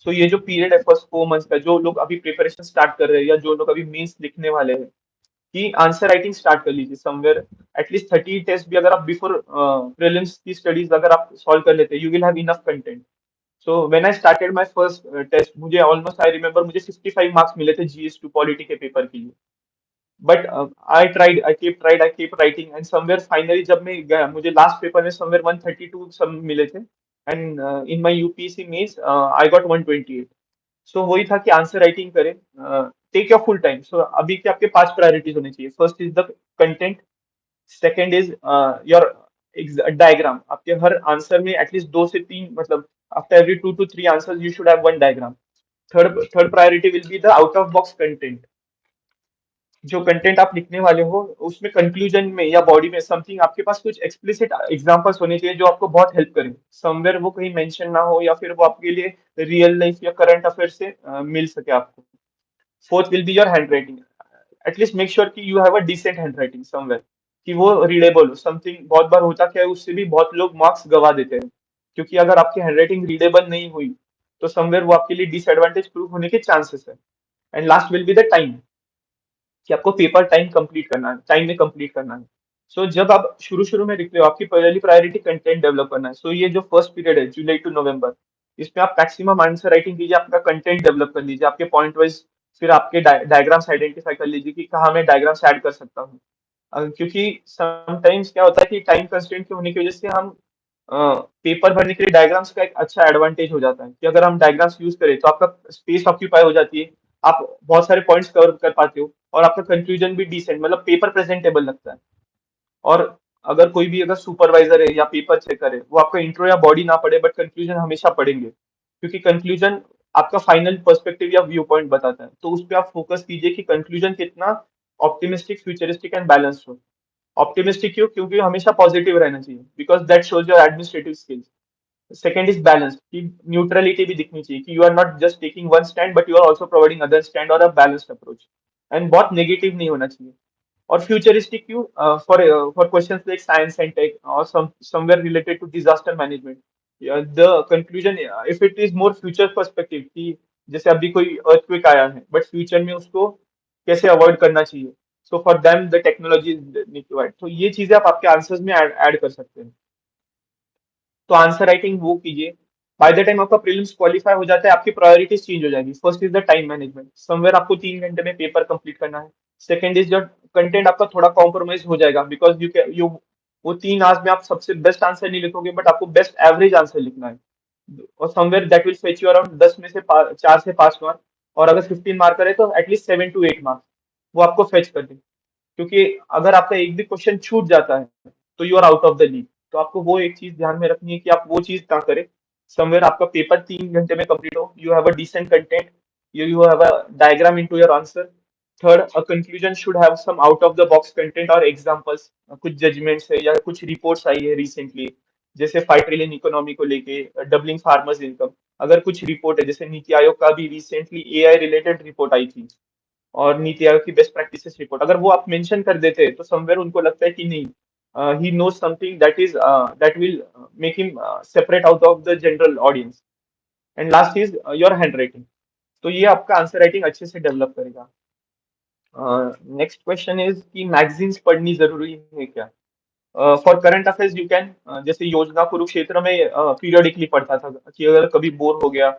सो ये जो पीरियड है फर्स्ट 4 मंथ्स का, जो लोग अभी प्रिपरेशन स्टार्ट कर रहे हैं या जो लोग अभी मेंस लिखने वाले हैं, कि आंसर राइटिंग स्टार्ट कर लीजिए समवेयर. एटलीस्ट 30 टेस्ट भी अगर आप बिफोर प्रीलिम्स की स्टडीज अगर आप सॉल्व कर लेते हैं, you will have enough content. So when I started my first test, मुझे ऑलमोस्ट आई रिमेंबर मुझे 65 मार्क्स मिले थे जीएस टू पॉलिटी के पेपर के लिए. But I kept writing and somewhere finally जब मैं गया, मुझे लास्ट पेपर में somewhere 132 सब मिले थे. And in my UPSC mains I got 128. So वही था कि आंसर राइटिंग करें, take your full time. So अभी के आपके 5 प्रायोरिटीज होनी चाहिए. First is the content, second is your diagram. आपके हर आंसर में एटलीस्ट 2 से 3, मतलब after every 2 to 3 answers you should have one diagram. Third priority will be the out of box content. जो कंटेंट आप लिखने वाले हो उसमें कंक्लूजन में या बॉडी में समथिंग आपके पास कुछ एक्सप्लिसिट एग्जांपल्स होने चाहिए जो आपको बहुत हेल्प करें. समवेयर वो कहीं मेंशन ना हो, या फिर वो आपके लिए रियल लाइफ या करंट अफेयर से मिल सके आपको. Fourth will be your hand writing. At least make sure कि you have a decent hand writing somewhere, कि वो रीडेबल हो. समथिंग बहुत बार होता क्या है, उससे भी बहुत लोग मार्क्स गवा देते हैं, क्योंकि अगर आपकी हैंड राइटिंग रीडेबल नहीं हुई, तो समवेयर वो आपके लिए डिसएडवांटेज प्रूफ होने के चांसेस है. And last will be the time, कि आपको पेपर टाइम कंप्लीट करना है, टाइम में कंप्लीट करना है. सो जब आप शुरू शुरू में लिख रहे हो, आपकी पहली प्रायोरिटी कंटेंट डेवलप करना है. सो ये जो फर्स्ट पीरियड है जुलाई टू नवंबर, इसमें आप मैक्सिमम आंसर राइटिंग कीजिए, आपका कंटेंट डेवलप कर लीजिए, आपके पॉइंट वाइज. फिर आपके डायग्राम्स आइडेंटिफाई कर लीजिए कि कहाँ मैं डायग्राम्स ऐड कर सकता हूँ. क्योंकि समटाइम्स क्या होता है कि टाइम कंस्ट्रेंट की होने की वजह से हम पेपर भरने के लिए डायग्राम्स का एक अच्छा एडवांटेज हो जाता है, कि अगर हम डायग्राम्स यूज करें तो आपका स्पेस ऑक्यूपाई हो जाती है, आप बहुत सारे पॉइंट्स कवर कर पाते हो, और आपका कंक्लूजन भी डिसेंट, मतलब पेपर प्रेजेंटेबल लगता है. और अगर कोई भी अगर सुपरवाइजर है या पेपर चेकर है, वो आपका इंट्रो या बॉडी ना पढ़े, बट कंक्लूजन हमेशा पढ़ेंगे, क्योंकि कंक्लूजन आपका फाइनल पर्सपेक्टिव या व्यू पॉइंट बताता है. तो उस पर आप फोकस कीजिए कि कंक्लूजन कितना ऑप्टिमिस्टिक, फ्यूचरिस्टिक एंड बैलेंस्ड हो. ऑप्टिमिस्टिक क्यों? क्योंकि हमेशा पॉजिटिव रहना चाहिए, because that shows your administrative skills. Second is balance, कि न्यूट्रलिटी भी दिखनी चाहिए, कि you are not just taking one stand, but you are also providing other stand और अ बैलेंस्ड अप्रोच. एंड बहुत नेगेटिव नहीं होना चाहिए. और फ्यूचरिस्टिक क्यों? For questions like science and tech और somewhere related to disaster management, the conclusion if it is more future perspective, कि जैसे अभी कोई अर्थक्वेक आया है, बट फ्यूचर में उसको कैसे अवॉइड करना चाहिए. So for them the technology is required. तो ये चीजें आप आपके आंसर्स में ऐड कर सकते हैं. तो आंसर राइटिंग वो कीजिए. बाय द टाइम आपका प्रीलिम्स क्वालिफाई हो जाता है, आपकी प्रायोरिटीज चेंज हो जाएगी. First is the time management, somewhere आपको 3 घंटे में पेपर कंप्लीट करना है. सेकंड इज योर कंटेंट, आपका थोड़ा कॉम्प्रोमाइज हो जाएगा, बिकॉज यू वो 3 आवर्स में आप सबसे बेस्ट आंसर नहीं लिखोगे, बट आपको बेस्ट एवरेज आंसर लिखना है. और somewhere that will fetch you around 10 में से 4 से 5 मार्क. और अगर 15 मार्कर है तो एटलीस्ट 7 to 8 मार्क्स वो आपको फेच कर दे. क्योंकि अगर आपका एक भी क्वेश्चन छूट जाता है, तो you are out of the league. तो आपको वो एक चीज ध्यान में रखनी है कि आप वो चीज ना करें. समवेयर आपका पेपर 3 घंटे में कंप्लीट हो, you have a decent content, you have a diagram into your answer. Third, a conclusion should have some out of the box content और examples. कुछ जजमेंट्स है या कुछ रिपोर्ट्स आई है रिसेंटली, जैसे 5 ट्रिलियन इकोनॉमी को लेके, डबलिंग फार्मर्स इनकम. अगर कुछ रिपोर्ट है, जैसे नीति आयोग का भी रिसेंटली एआई रिलेटेड रिपोर्ट आई थी, और नीति आयोग की बेस्ट प्रैक्टिसेस रिपोर्ट, अगर वो आप मेंशन कर देते हैं, तो समवेयर उनको लगता है कि नहीं, he knows something that will make him separate out of the general audience. And last is your hand writing. तो ये आपका आंसर राइटिंग अच्छे से डेवलप करेगा. नेक्स्ट क्वेश्चन इज कि मैगजीन्स पढ़नी जरूरी है क्या? For current affairs you can, जैसे योजना कुरुक्षेत्र में पीरियोडिकली पढ़ता था कि अगर कभी बोर हो गया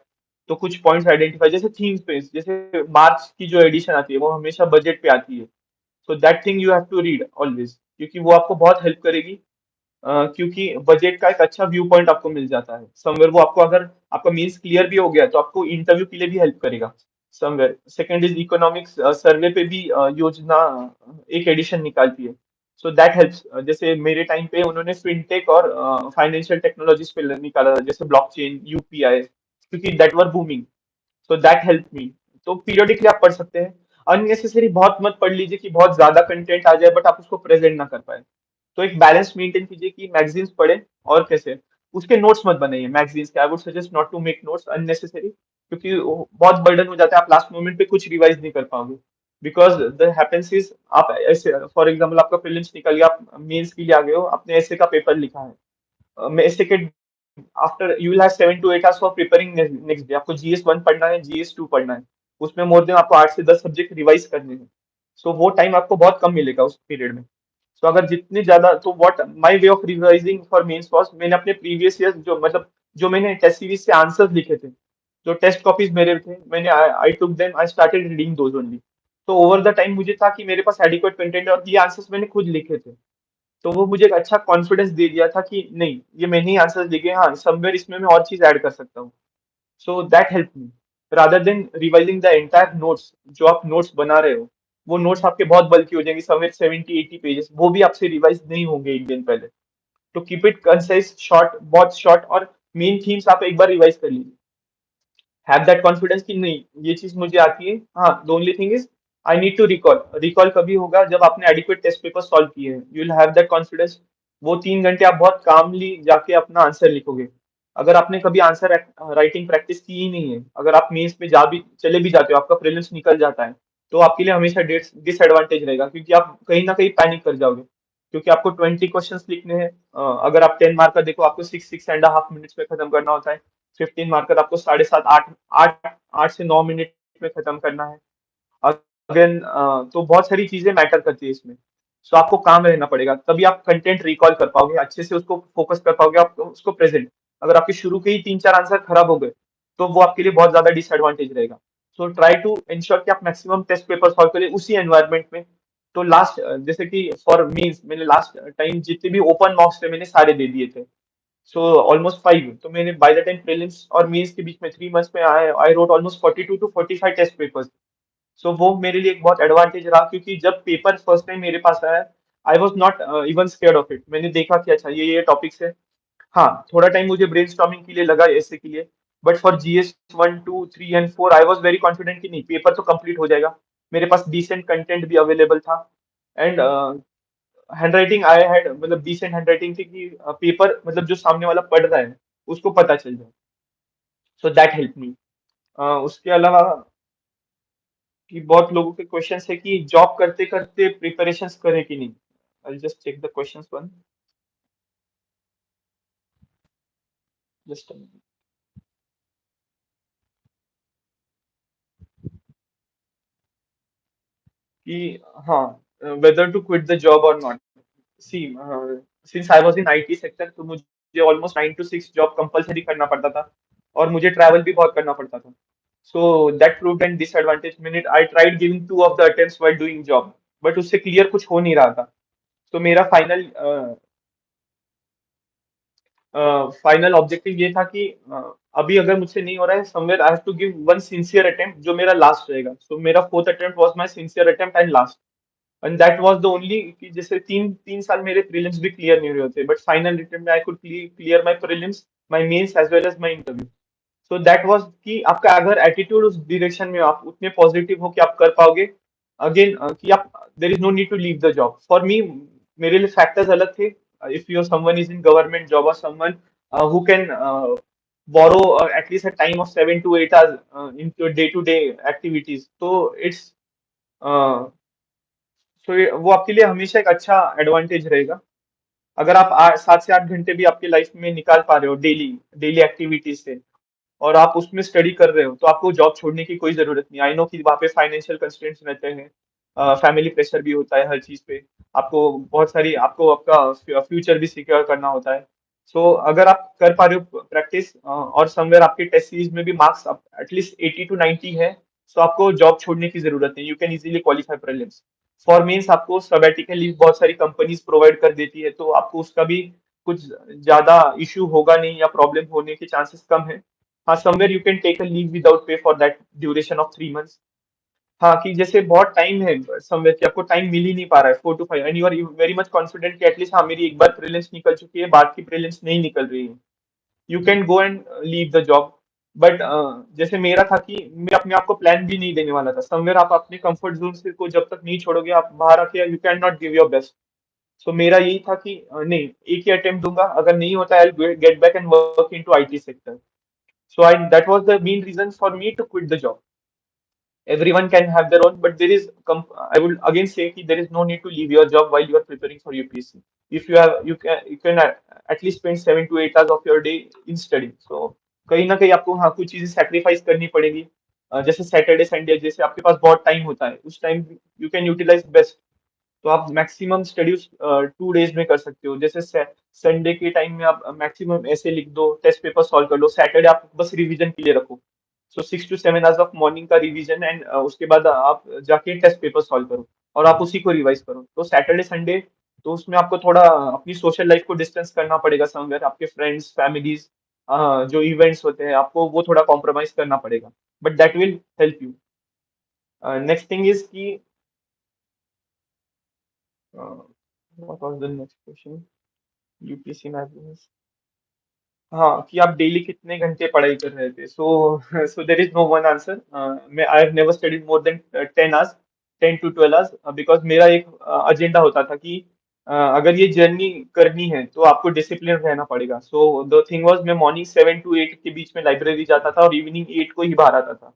तो कुछ पॉइंट्स आइडेंटिफाई, जैसे थीम्स पे, जैसे मार्च की जो एडिशन आती है वो हमेशा बजट पे आती है. So that thing you have to read always, क्योंकि वो आपको बहुत हेल्प करेगी. क्योंकि बजट का एक अच्छा व्यू पॉइंट आपको मिल जाता है समवेयर. वो आपको, अगर आपका मीन्स क्लियर भी हो गया तो आपको इंटरव्यू के लिए भी हेल्प करेगा समवेयर. सेकंड इज इकोनॉमिक्स सर्वे पे भी योजना एक एडिशन निकालती है. So that helps. जैसे मेरे टाइम पे उन्होंने फिनटेक और फाइनेंशियल टेक्नोलॉजीज पे निकाला था, जैसे ब्लॉकचेन, यूपीआई, क्योंकि that were booming. So that help me. तो पीरियोडिकली आप पढ़ सकते हैं. अननेसेसरी बहुत मत पढ़ लीजिए कि बहुत ज्यादा कंटेंट आ जाए बट आप उसको प्रेजेंट ना कर पाए. तो एक बैलेंस मेंटेन कीजिए कि मैगजीन्स पढ़े और कैसे. उसके नोट्स मत बनाइए मैगजीन्स के. I would suggest not to make notes unnecessary, क्योंकि वो बहुत बर्डन हो जाता है. आप लास्ट मोमेंट पे कुछ रिवाइज नहीं कर पाओगे. बिकॉज द हैपेंस इज, आप ऐसे फॉर एग्जाम्पल आपका प्रीलिम्स निकल गया, आप मेंस के लिए आ गए हो, आपने ऐसे का पेपर लिखा है. मैं ऐसे के after you will have 7 to 8 hours for preparing next day. आपको जीएस 1 पढ़ना है, जीएस 2 पढ़ना है. उसमें मोर देन आपको 8 से 10 सब्जेक्ट रिवाइज करने हैं. सो वो टाइम आपको बहुत कम मिलेगा उस पीरियड में. तो अगर जितनी ज्यादा, तो what my way of revising for mains was, मैंने अपने प्रीवियस ईयर जो, मतलब जो मैंने टेस्ट सीरीज से आंसर्स लिखे थे, जो टेस्ट कॉपीज मेरे थे, मैंने I took them, I started reading those only. तो ओवर द टाइम मुझे था कि मेरे पास एडिक्वेट कंटेंट है और ये आंसर्स मैंने खुद लिखे थे. तो वो मुझे एक अच्छा कॉन्फिडेंस दे दिया था कि नहीं, ये मैंने ही आंसर्स लिखे हैं, हाँ समवेयर इसमें मैं और चीज ऐड कर सकता हूँ. So that help me rather than revising the entire notes. जो आप नोट्स बना रहे हो, वो नोट्स आपके बहुत बल्कि हो जाएंगे, समवेयर 70-80 पेजेस, वो भी आपसे रिवाइज नहीं होंगे एक दिन पहले. तो कीप इट कंसाइज, शॉर्ट, बहुत शॉर्ट, और मेन थीम्स आप एक बार रिवाइज कर लीजिए. हैव दैट कॉन्फिडेंस कि नहीं, ये चीज मुझे आती है. हाँ, the only thing is I need to recall. Recall कभी होगा जब आपने एडिक्वेट टेस्ट पेपर सॉल्व किए हैं. You will have that confidence. वो 3 घंटे आप बहुत कामली जाके अपना आंसर लिखोगे. अगर आपने कभी आंसर राइटिंग प्रैक्टिस की ही नहीं है, अगर आप मेंस में जा भी चले भी जाते हो, आपका प्रीलिम्स निकल जाता है, तो आपके लिए हमेशा डिसएडवांटेज रहेगा, क्योंकि आप कहीं ना कहीं पैनिक कर जाओगे. क्योंकि आपको 20 क्वेश्चंस लिखने हैं. अगर आप 10 मार्क का देखो, आपको 6-6.5 मिनट्स में खत्म करना होता है. 15 मार्कर आपको 7.5, 8 8 से 9 मिनट में खत्म करना है. अगेन, तो बहुत सारी चीजें मैटर करती है इसमें. सो आपको काम रहना पड़ेगा, तभी आप कंटेंट रिकॉल कर पाओगे अच्छे से, उसको फोकस कर पाओगे, आप उसको प्रेजेंट. अगर आपके शुरू के ही 3-4 आंसर खराब हो गए, तो वो आपके लिए बहुत ज्यादा डिसएडवांटेज रहेगा. सो ट्राई टू इंश्योर कि आप मैक्सिमम टेस्ट पेपर सॉल्व करें उसी एनवायरनमेंट में. तो लास्ट, जैसे कि फॉर मीन्स, मैंने लास्ट टाइम जितने भी ओपन मॉक्स थे मैंने सारे दे दिए थे. So almost 5. तो मैंने बाय द टाइम प्रीलिम्स और मेंस के बीच में 3 मंथ्स में I wrote almost 42 to 45 test papers. So वो मेरे लिए एक बहुत एडवांटेज रहा, क्योंकि जब पेपर फर्स्ट टाइम मेरे पास आया, I was not even scared of it. मैंने देखा कि अच्छा ये टॉपिक्स है. हाँ, थोड़ा टाइम मुझे ब्रेनस्टॉर्मिंग के लिए लगा ऐसे के लिए. But for GS 1, 2, 3 and 4 I was very confident कि नहीं, पेपर तो कंप्लीट हो जाएगा. मेरे पास डिसेंट कंटेंट भी अवेलेबल था. And hand writing I had, मतलब डिसेंट हैंड राइटिंग थी कि पेपर, मतलब जो सामने वाला पढ़ रहा है उसको पता चल जाए. So that help me. उसके अलावा कि बहुत लोगों के क्वेश्चन है कि जॉब करते करते प्रिपरेशंस करें कि नहीं. I just check the questions one. Just कि हाँ, whether to quit the job और not. See, since I was in IT sector, तो मुझे ऑलमोस्ट 9 to 6 जॉब कंपलसरी करना पड़ता था. और मुझे ट्रैवल भी बहुत करना पड़ता था. So that proved an disadvantage. मैंने I tried giving 2 of the attempts while doing job, but उससे क्लियर कुछ हो नहीं रहा था. तो मेरा फाइनल ऑब्जेक्टिव ये था कि अभी अगर मुझसे नहीं हो रहा है, somewhere I have to give one sincere attempt जो मेरा लास्ट रहेगा. सो मेरा fourth attempt was my sincere attempt and last. And that was the only, कि जैसे 3 3 साल मेरे प्रीलिम्स भी क्लियर नहीं हुए होते, बट फाइनल अटेम्प्ट में I could clear my prelims, my mains as well as my interview. So that was कि आपका अगर एटीट्यूड उस डायरेक्शन में, आप उतने पॉजिटिव हो कि आप कर पाओगे. अगेन, कि आप, there is no need to leave the job. For me, मेरे लिए फैक्टर्स अलग थे. If you someone is in government job, और someone who can borrow at least a time of 7 to 8 hours into day-to-day activities. तो it's uh, so वो आपके लिए हमेशा एक अच्छा एडवांटेज रहेगा. अगर आप 7 से 8 घंटे भी आपके लाइफ में निकाल पा रहे हो डेली, डेली एक्टिविटीज से, और आप उसमें स्टडी कर रहे हो, तो आपको जॉब छोड़ने की कोई जरूरत नहीं। आई नो कि वहाँ पे फाइनेंशियल कंस्ट्रेंट्स रहते हैं, फैमिली प्रेशर भी होता है हर चीज पे, आपको बहुत सारी, आपको आपका फ्यूचर भी सिक्योर करना होता है। सो अगर आप कर पा रहे हो प्रैक्टिस, और समवेयर आपके टेस्ट सीरीज में भी मार्क्स एटलीस्ट 80 to 90 है, तो आपको जॉब छोड़ने की जरूरत नहीं, you can easily qualify prelims. For means आपको सबैटिकल लीव बहुत सारी कंपनीज प्रोवाइड कर देती है, तो आपको उसका भी कुछ ज्यादा इश्यू होगा नहीं, या प्रॉब्लम होने के चांसेस कम है। हाँ, somewhere you can take a leave without pay for that duration of 3 months. हाँ, कि जैसे बहुत टाइम है समवेयर कि आपको टाइम मिल ही नहीं पा रहा है 4 to 5, and you are very much confident कि एटलीस्ट हाँ मेरी एक बार प्रीलिम्स निकल चुकी है, बाद की प्रीलिम्स नहीं निकल रही है, you can go and leave the job. But जैसे मेरा था कि मैं अपने आप को प्लान भी नहीं देने वाला था। समवेयर आप अपने कंफर्ट जोन से को जब तक नहीं छोड़ोगे, आप बाहर आके you can not give your best. So मेरा यही था कि नहीं, एक ही अटेम्प्ट दूंगा, अगर नहीं होता I get back and work into IT sector. So I that was the main reason for me to quit the job. Everyone can have their own, but there is I would again say कि there is no need to leave your job while you are preparing for UPSC. If you have you can at least spend 7 to 8 hours of your day in study. So कहीं ना कहीं आपको हाँ कुछ चीजें sacrifice करनी पड़ेगी। जैसे सैटरडे संडे, जैसे आपके पास बहुत टाइम होता है, उस time you can utilize best. तो आप मैक्सिमम स्टडीज 2 डेज में कर सकते हो। जैसे संडे के टाइम में आप मैक्सिमम ऐसे लिख दो, टेस्ट पेपर सॉल्व कर लो, सैटरडे आप बस रिवीजन के लिए रखो। सो 6 to 7 आवर्स ऑफ मॉर्निंग का रिवीजन, एंड उसके बाद आप जाके टेस्ट पेपर सॉल्व करो, और आप उसी को रिवाइज करो। तो सैटरडे संडे, तो उसमें आपको थोड़ा अपनी सोशल लाइफ को डिस्टेंस करना पड़ेगा समवेयर, आपके फ्रेंड्स फैमिलीज जो इवेंट्स होते हैं, आपको वो थोड़ा कॉम्प्रोमाइज करना पड़ेगा, but that will help you. Next thing is कि what was the next question, UPSC maths. हाँ, कि आप डेली कितने घंटे पढ़ाई कर रहे थे। So there is no one answer. मैं I have never studied more than 10 hours, 10 to 12 hours, because मेरा एक एजेंडा होता था कि अगर ये जर्नी करनी है तो आपको डिसिप्लिन रहना पड़ेगा। सो द थिंग वाज, मैं मॉर्निंग 7 to 8 के बीच में लाइब्रेरी जाता था, और इवनिंग 8 को ही बाहर आता था।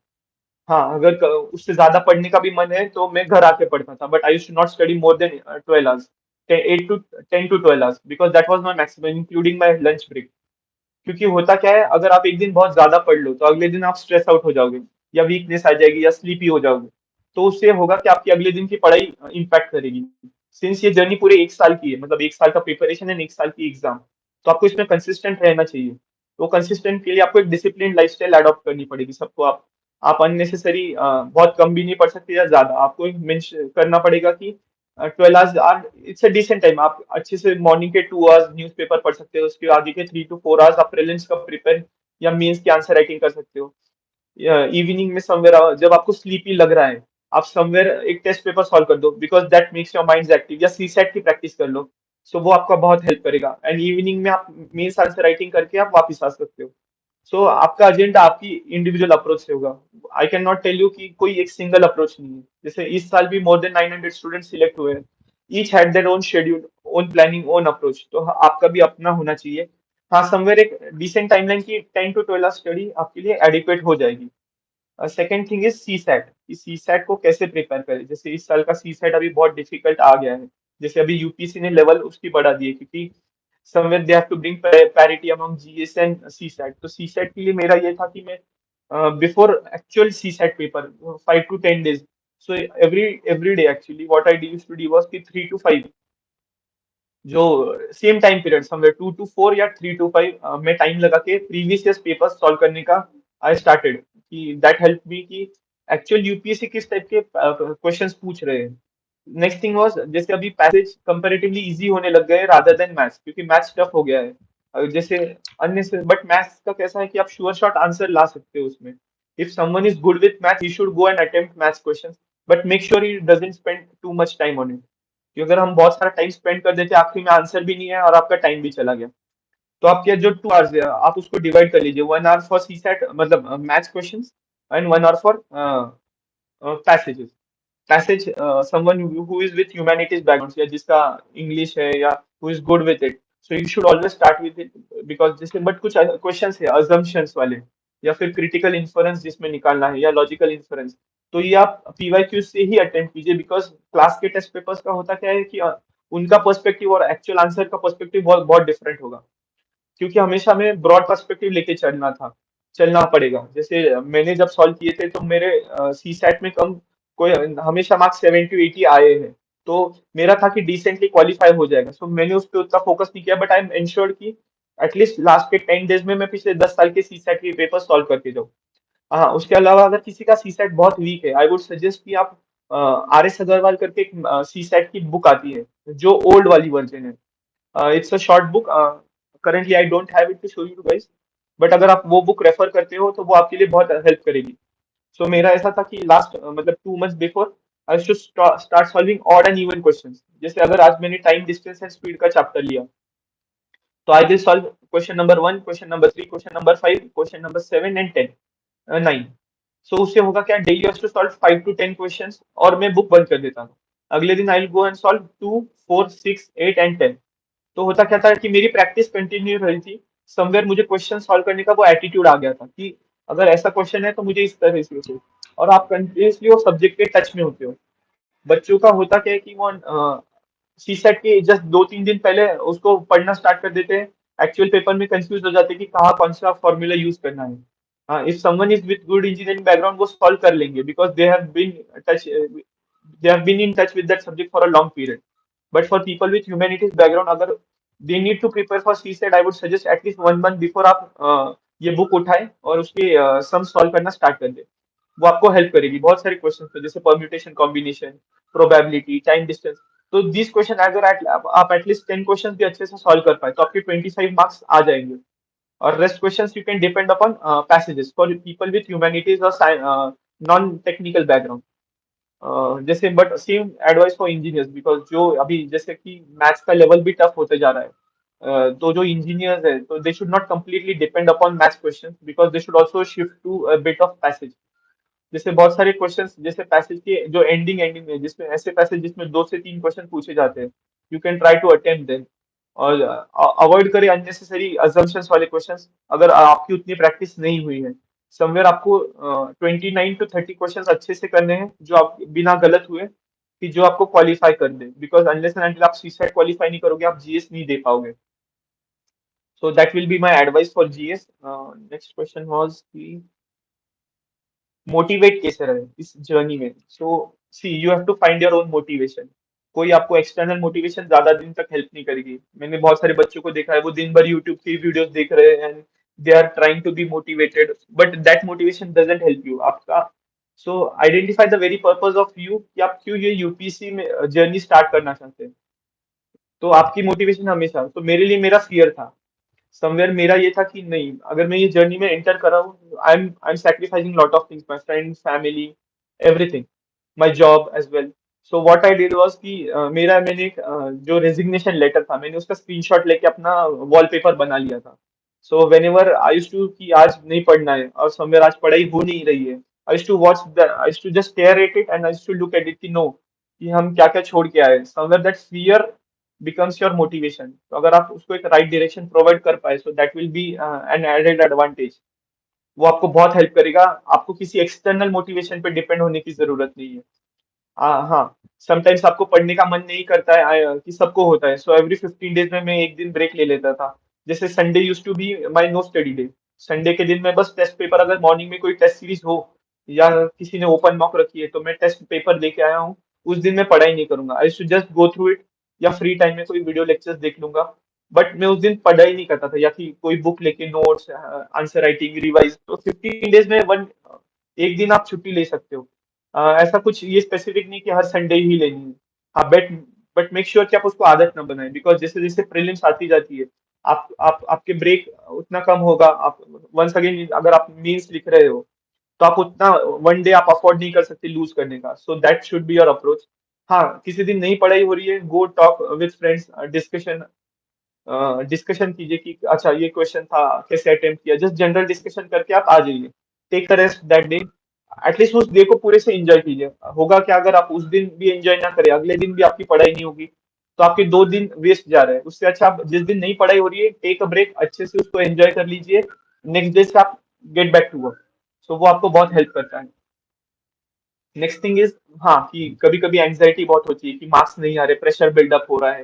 हाँ, अगर उससे ज्यादा पढ़ने का भी मन है तो मैं घर आके पढ़ता था, but I used to not study more than 12 hours, 8 to 10 to 12 hours, because that was my maximum including my lunch break. क्योंकि होता क्या है, अगर आप एक दिन बहुत ज्यादा पढ़ लो तो अगले दिन आप स्ट्रेस आउट हो जाओगे, या वीकनेस आ जाएगी, या स्लीपी हो जाओगे। तो उससे होगा कि आपकी अगले दिन की पढ़ाई इम्पैक्ट करेगी। सिंस ये जर्नी पूरे एक साल की है, मतलब एक साल का प्रिपरेशन है, एक साल की एग्जाम, तो आपको इसमें कंसिस्टेंट रहना चाहिए। तो कंसिस्टेंट के लिए आपको एक डिसिप्लिन लाइफस्टाइल अडॉप्ट करनी पड़ेगी सबको। आप अननेसेसरी बहुत कम भी नहीं पढ़ सकते, या ज्यादा आपको मेंश करना पड़ेगा कि 12 hours are it's a decent time. आप अच्छे से मॉर्निंग के 2 आवर्स न्यूज़पेपर पढ़ सकते हो, उसके आगे के 3 to 4 आवर्स आप प्रीलिम्स का प्रिपेयर या मेंस की आंसर राइटिंग कर सकते हो। इवनिंग में समवेयर जब आपको स्लीपी लग रहा है, आप समवेयर एक टेस्ट पेपर सॉल्व कर दो, because that makes your mind active, या सीसेट की प्रैक्टिस कर लो। सो वो आपका बहुत हेल्प करेगा, एंड इवनिंग में आप मेंस आंसर राइटिंग करके आप वापस आ सकते हो। सो आपका एजेंडा आपकी इंडिविजुअल अप्रोच से होगा। I can not tell you कि कोई एक सिंगल अप्रोच नहीं है। जैसे इस साल भी मोर देन 900 स्टूडेंट सिलेक्ट हुए हैं, each had their own schedule, own planning, own approach. तो आपका भी अपना होना चाहिए। हाँ, समवेयर एक डिसेंट टाइमलाइन की 10 to 12 आवर स्टडी आपके लिए एडिक्वेट हो जाएगी। Second thing is CSAT, कि सी सैट को कैसे प्रिपेयर करें। जैसे इस साल का सी सैट अभी बहुत डिफिकल्ट आ गया है। जैसे अभी यूपीसी ने लेवल उसकी बढ़ा दी है, क्योंकि somewhere they have to bring parity among GS and CSAT. तो सी सैट के लिए मेरा ये था कि मैं before actual CSAT paper 5 to 10 days, so every day actually what I used to do was कि 3 to 5, जो same time period somewhere 2 to 4 या 3 to 5 में टाइम लगा के प्रीवियस ईयर पेपर सॉल्व करने का आई स्टार्टेड। कि दैट हेल्प मी कि एक्चुअल यूपीएससी किस टाइप के क्वेश्चंस पूछ रहे हैं। नेक्स्ट थिंग वाज, जैसे अभी पैसेज कंपैरेटिवली इजी होने लग गए रादर देन मैथ्स, क्योंकि मैथ्स टफ हो गया है। जैसे अन्य से, बट मैथ्स का कैसा है कि आप श्योर शॉट आंसर ला सकते हो उसमें। If someone is good with maths, he should go and attempt maths questions, but make sure he doesn't spend too much time on it. कि अगर हम बहुत सारा टाइम स्पेंड कर देते हैं, आखिर में आंसर भी नहीं है और आपका टाइम भी चला गया। तो आपके जो 2 आवर्स है, आप उसको डिवाइड कर लीजिए, 1 आवर फॉर सी सेट मतलब maths questions, and 1 hour for passages. Passage someone who is with humanities background, या जिसका इंग्लिश है, या who is good with it, so you should always start with it. Because जैसे but कुछ questions है assumptions वाले, या फिर क्रिटिकल इन्फरेंस जिसमें निकालना है, या लॉजिकल इन्फरेंस, तो ये आप पीवाईक्यू से ही अटेम्प्ट कीजिए। बिकॉज क्लास के टेस्ट पेपर्स का होता क्या है कि उनका पर्सपेक्टिव और एक्चुअल आंसर का पर्सपेक्टिव बहुत बहुत डिफरेंट होगा, क्योंकि हमेशा हमें ब्रॉड पर्सपेक्टिव लेके चलना पड़ेगा। जैसे मैंने जब सॉल्व किए थे तो मेरे सी सेट में कम कोई हमेशा मार्क्स 70-80 आए हैं, तो मेरा था कि डिसेंटली क्वालिफाई हो जाएगा, सो मैंने उस पर उतना फोकस नहीं किया, बट आई एम इंश्योर्ड कि एटलीस्ट लास्ट के 10 डेज में मैं पिछले 10 साल के सी सेट के पेपर सॉल्व करके जाऊँ। हाँ, उसके अलावा अगर किसी का सी सेट बहुत वीक है, आई वुड सजेस्ट कि आप आर एस अग्रवाल करके एक सी सेट की बुक आती है, जो ओल्ड वाली वर्जन है। It's a short book, currently I don't have it to show you guys, but अगर आप वो बुक रेफर करते हो तो वो आपके लिए बहुत हेल्प करेगी। सो मेरा ऐसा था कि लास्ट मतलब 2 months before I should start solving odd and even questions. जैसे अगर आज मैंने टाइम, डिस्टेंस एंड स्पीड का चैप्टर लिया, तो I will solve question number 1, question number 3, question number 5, question number 7 and 9। So उससे होगा क्या, daily to solve 5 to 10 questions, और मैं बुक बंद कर देता हूँ। अगले दिन I will go and solve 2, 4, 6, 8 and 10। तो होता क्या था कि मेरी प्रैक्टिस कंटिन्यू रही थी। समवेयर मुझे क्वेश्चन सॉल्व करने का वो एटीट्यूड आ गया था कि अगर ऐसा क्वेश्चन है तो मुझे इस तरह से सोचो, और आप कंटिन्यूसली वो सब्जेक्ट के टच में होते हो। बच्चों का होता क्या है कि वो सी सेट के जस्ट 2-3 दिन पहले उसको पढ़ना स्टार्ट कर देते हैं, एक्चुअल पेपर में कंफ्यूज हो जाते हैं कि कहाँ कौन सा फॉर्मूला यूज करना है। हाँ, if someone is with good engineering background वो सॉल्व कर लेंगे, because they have been in touch with that subject for a long period. But for people with humanities background, अगर they need to prepare for CSAT, I would suggest at least 1 month before आप ये book उठाएं और उसके sum solve करना start कर दें। वो आपको हेल्प करेगी। बहुत सारे क्वेश्चन थे, जैसे permutation, combination, probability, time distance. तो दिस क्वेश्चन अगर आप एटलीस्ट 10 क्वेश्चन भी अच्छे से सॉल्व कर पाए तो आपके 25 मार्क्स आ जाएंगे। और rest questions you can depend upon passages for people with humanities और नॉन टेक्निकल बैकग्राउंड। जैसे but same advice for engineers, because जो अभी जैसे कि मैथ्स का लेवल भी टफ होते जा रहा है, तो जो इंजीनियर्स है तो they should not completely depend upon maths question, because they should also shift to a bit of passage. जैसे बहुत सारे क्वेश्चंस, जैसे पैसेज के जो एंडिंग एंडिंग में, जिसमें ऐसे पैसेज जिसमें 2 से 3 क्वेश्चन पूछे जाते हैं, you can try to attempt them, और अवॉइड करें अननेसेसरी अजम्पशंस वाले क्वेश्चंस अगर आपकी उतनी प्रैक्टिस नहीं हुई है। समवेयर आपको 29 to 30 क्वेश्चंस अच्छे से करने हैं, जो आप बिना गलत हुए, कि जो आपको क्वालिफाई कर दे, बिकॉज अनलेस एंड अनटिल आप सीसेट क्वालिफाई नहीं करोगे आप जीएस नहीं दे पाओगे। So that will be my advice for GS. Next question was कि मोटिवेट कैसे रहे इस जर्नी में। So see you have to find your own motivation. कोई आपको एक्सटर्नल मोटिवेशन ज्यादा दिन तक हेल्प नहीं करेगी। मैंने बहुत सारे बच्चों को देखा है, वो दिन भर यूट्यूब की वीडियोस देख रहे हैं and they are trying to be motivated, but that motivation doesn't help you आपका। So identify the very purpose of you कि आप क्यों ये यूपीएससी में जर्नी स्टार्ट करना चाहते हैं। तो आपकी मोटिवेशन हमेशा, तो मेरे लिए मेरा फियर था, समवेयर मेरा ये था कि नहीं, अगर मैं ये जर्नी में एंटर कर रहा हूँ, I am sacrificing lot of things, my friends, family, everything, my job as well. So what I did was कि मैंने एक जो रेजिग्नेशन लेटर था, मैंने उसका स्क्रीनशॉट लेके अपना वॉलपेपर बना लिया था। So whenever I use to कि आज नहीं पढ़ना है और समवेयर आज पढ़ाई हो नहीं रही है, I use to just stare at it and I use to look at it कि नो, कि हम क्या क्या छोड़ के आए। Somewhere that fear becomes your motivation। तो अगर आप उसको एक राइट डायरेक्शन प्रोवाइड कर पाए, so that will be an added advantage. वो आपको बहुत हेल्प करेगा। आपको किसी एक्सटर्नल मोटिवेशन पे डिपेंड होने की जरूरत नहीं है। हाँ, समटाइम्स आपको पढ़ने का मन नहीं करता है, कि सबको होता है। सो एवरी 15 डेज में मैं एक दिन ब्रेक ले लेता था। जैसे Sunday use to be my no study day. Sunday के दिन मैं बस टेस्ट पेपर, अगर मॉर्निंग में कोई टेस्ट सीरीज हो या किसी ने ओपन मॉक रखी है तो मैं टेस्ट पेपर लेके आया हूँ, उस दिन मैं पढ़ाई नहीं करूंगा, I should just go through it, या फ्री टाइम में कोई वीडियो लेक्चर्स देख लूंगा। बट मैं उस दिन पढ़ाई नहीं करता था, या कि कोई बुक लेके नोट्स, आंसर राइटिंग, रिवाइज। तो 15 डेज में एक दिन आप छुट्टी ले सकते हो। ऐसा कुछ ये स्पेसिफिक नहीं कि हर संडे ही लेनी है। हाँ, बट मेक श्योर कि आप उसको आदत ना बनाए, बिकॉज जैसे जैसे प्रीलिम्स आती जाती है, आप आपके ब्रेक उतना कम होगा। आप वंस अगेन अगर आप मीन्स लिख रहे हो तो आप उतना 1 डे आप अफोर्ड नहीं कर सकते लूज करने का। So that should be your approach. हाँ, किसी दिन नहीं पढ़ाई हो रही है, गो talk with friends, discussion discussion कीजिए कि अच्छा ये क्वेश्चन था, कैसे अटेम्प्ट किया, जस्ट जनरल डिस्कशन करके आप आ जाइए। Take a rest that day. At least उस डे को पूरे से एंजॉय कीजिए। होगा क्या, अगर आप उस दिन भी एंजॉय ना करें, अगले दिन भी आपकी पढ़ाई नहीं होगी, तो आपके 2 दिन वेस्ट जा रहे हैं। उससे अच्छा आप जिस दिन नहीं पढ़ाई हो रही है, टेक अ ब्रेक, अच्छे से उसको एंजॉय कर लीजिए। नेक्स्ट डे से आप गेट बैक टू वर्क। सो वो आपको बहुत हेल्प करता है। नेक्स्ट थिंग इज, हाँ, कि कभी कभी एंग्जाइटी बहुत होती है कि मार्क्स नहीं आ रहे, प्रेशर बिल्डअप हो रहा है।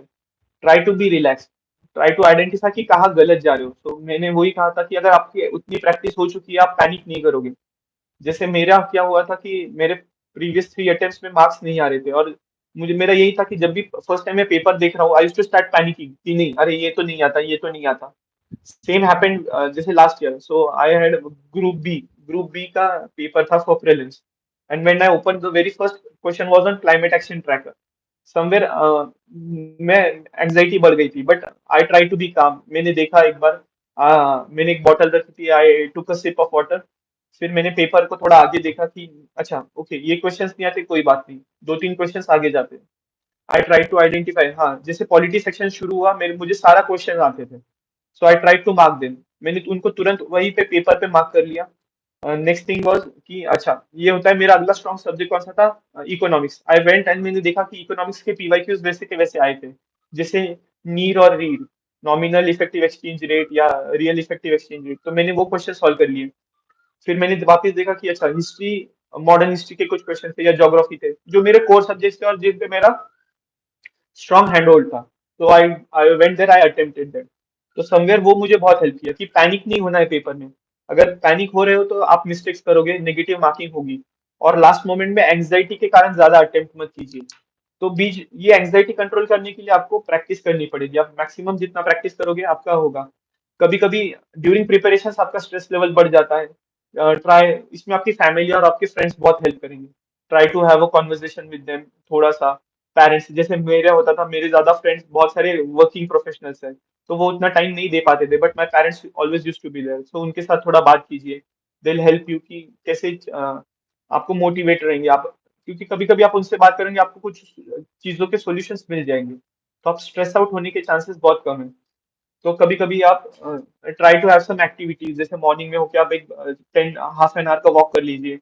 Try to be relax, try to identify कि कहाँ गलत जा रहे हो। तो मैंने वही कहा था कि अगर आपकी उतनी प्रैक्टिस हो चुकी है, आप पैनिक नहीं करोगे। जैसे मेरा क्या हुआ था कि मेरे प्रीवियस 3 अटेम्प्ट्स में मार्क्स नहीं आ रहे थे, और मुझे मेरा यही था कि जब भी फर्स्ट टाइम मैं पेपर देख रहा हूँ, I used to start panicking कि नहीं, अरे ये तो नहीं आता, ये तो नहीं आता। सेम हैपेंड जैसे last year, so I had group B का पेपर था for prelims, and when I open the very first question was on climate action tracker. Somewhere मैं एंग्जाइटी बढ़ गई थी, but I try to be calm. मैंने देखा एक बार, मैंने एक बॉटल रखी थी, आई टुक अ सिप ऑफ वाटर। फिर मैंने पेपर को थोड़ा आगे देखा कि अच्छा ओके, ये क्वेश्चंस नहीं आते, कोई बात नहीं, 2-3 क्वेश्चंस आगे जाते हैं। आई ट्राई टू आइडेंटिफाई, हाँ, जैसे पॉलिटी सेक्शन शुरू हुआ, मेरे मुझे सारा क्वेश्चन आते थे, so I try to mark them. मैंने उनको तुरंत वहीं पे पेपर पे मार्क कर लिया। नेक्स्ट थिंग वाज कि अच्छा, ये होता है, मेरा अगला स्ट्रॉन्ग सब्जेक्ट कौन सा था, इकोनॉमिक्स। आई वेंट एंड मैंने देखा कि इकोनॉमिक्स के पीवाईक्यूज वैसे के वैसे आए थे, जैसे नीर और रीर, नॉमिनल इफेक्टिव एक्सचेंज रेट या रियल इफेक्टिव एक्सचेंज रेट। तो मैंने वो क्वेश्चन सॉल्व कर लिए। फिर मैंने वापस देखा कि अच्छा, हिस्ट्री, मॉडर्न हिस्ट्री के कुछ क्वेश्चन थे या ज्योग्राफी थे, जो मेरे कोर सब्जेक्ट्स थे और जिन पे मेरा स्ट्रॉन्ग हैंड होल्ड था। तो I I went there, I attempted that. तो समवेयर वो मुझे बहुत हेल्प किया कि पैनिक नहीं होना है पेपर में। अगर पैनिक हो रहे हो तो आप मिस्टेक्स करोगे, नेगेटिव मार्किंग होगी। और लास्ट मोमेंट में एंग्जाइटी के कारण ज्यादा अटेम्प्ट मत कीजिए। तो बीच ये एंग्जाइटी कंट्रोल करने के लिए आपको प्रैक्टिस करनी पड़ेगी। आप मैक्सिमम जितना प्रैक्टिस करोगे आपका होगा। कभी कभी ड्यूरिंग प्रिपरेशन आपका स्ट्रेस लेवल बढ़ जाता है। ट्राई, इसमें आपकी फैमिली और आपके फ्रेंड्स बहुत हेल्प करेंगे। Try to have a conversation with them थोड़ा सा। पेरेंट्स, जैसे मेरा होता था, मेरे ज्यादा फ्रेंड्स बहुत सारे वर्किंग प्रोफेशनल्स हैं, तो वो उतना टाइम नहीं दे पाते थे, but my parents always use to be there, so उनके साथ थोड़ा बात कीजिए। दे विल हेल्प यू कि कैसे आपको मोटिवेट रहेंगे आप, क्योंकि कभी कभी आप उनसे बात करेंगे, आपको कुछ चीजों के सॉल्यूशंस मिल जाएंगे, तो आप स्ट्रेस आउट होने के चांसेस बहुत कम है। तो कभी कभी आप try to have some activities, जैसे मॉर्निंग में हो के आप एक 10 हाफ एन आवर का वॉक कर लीजिए,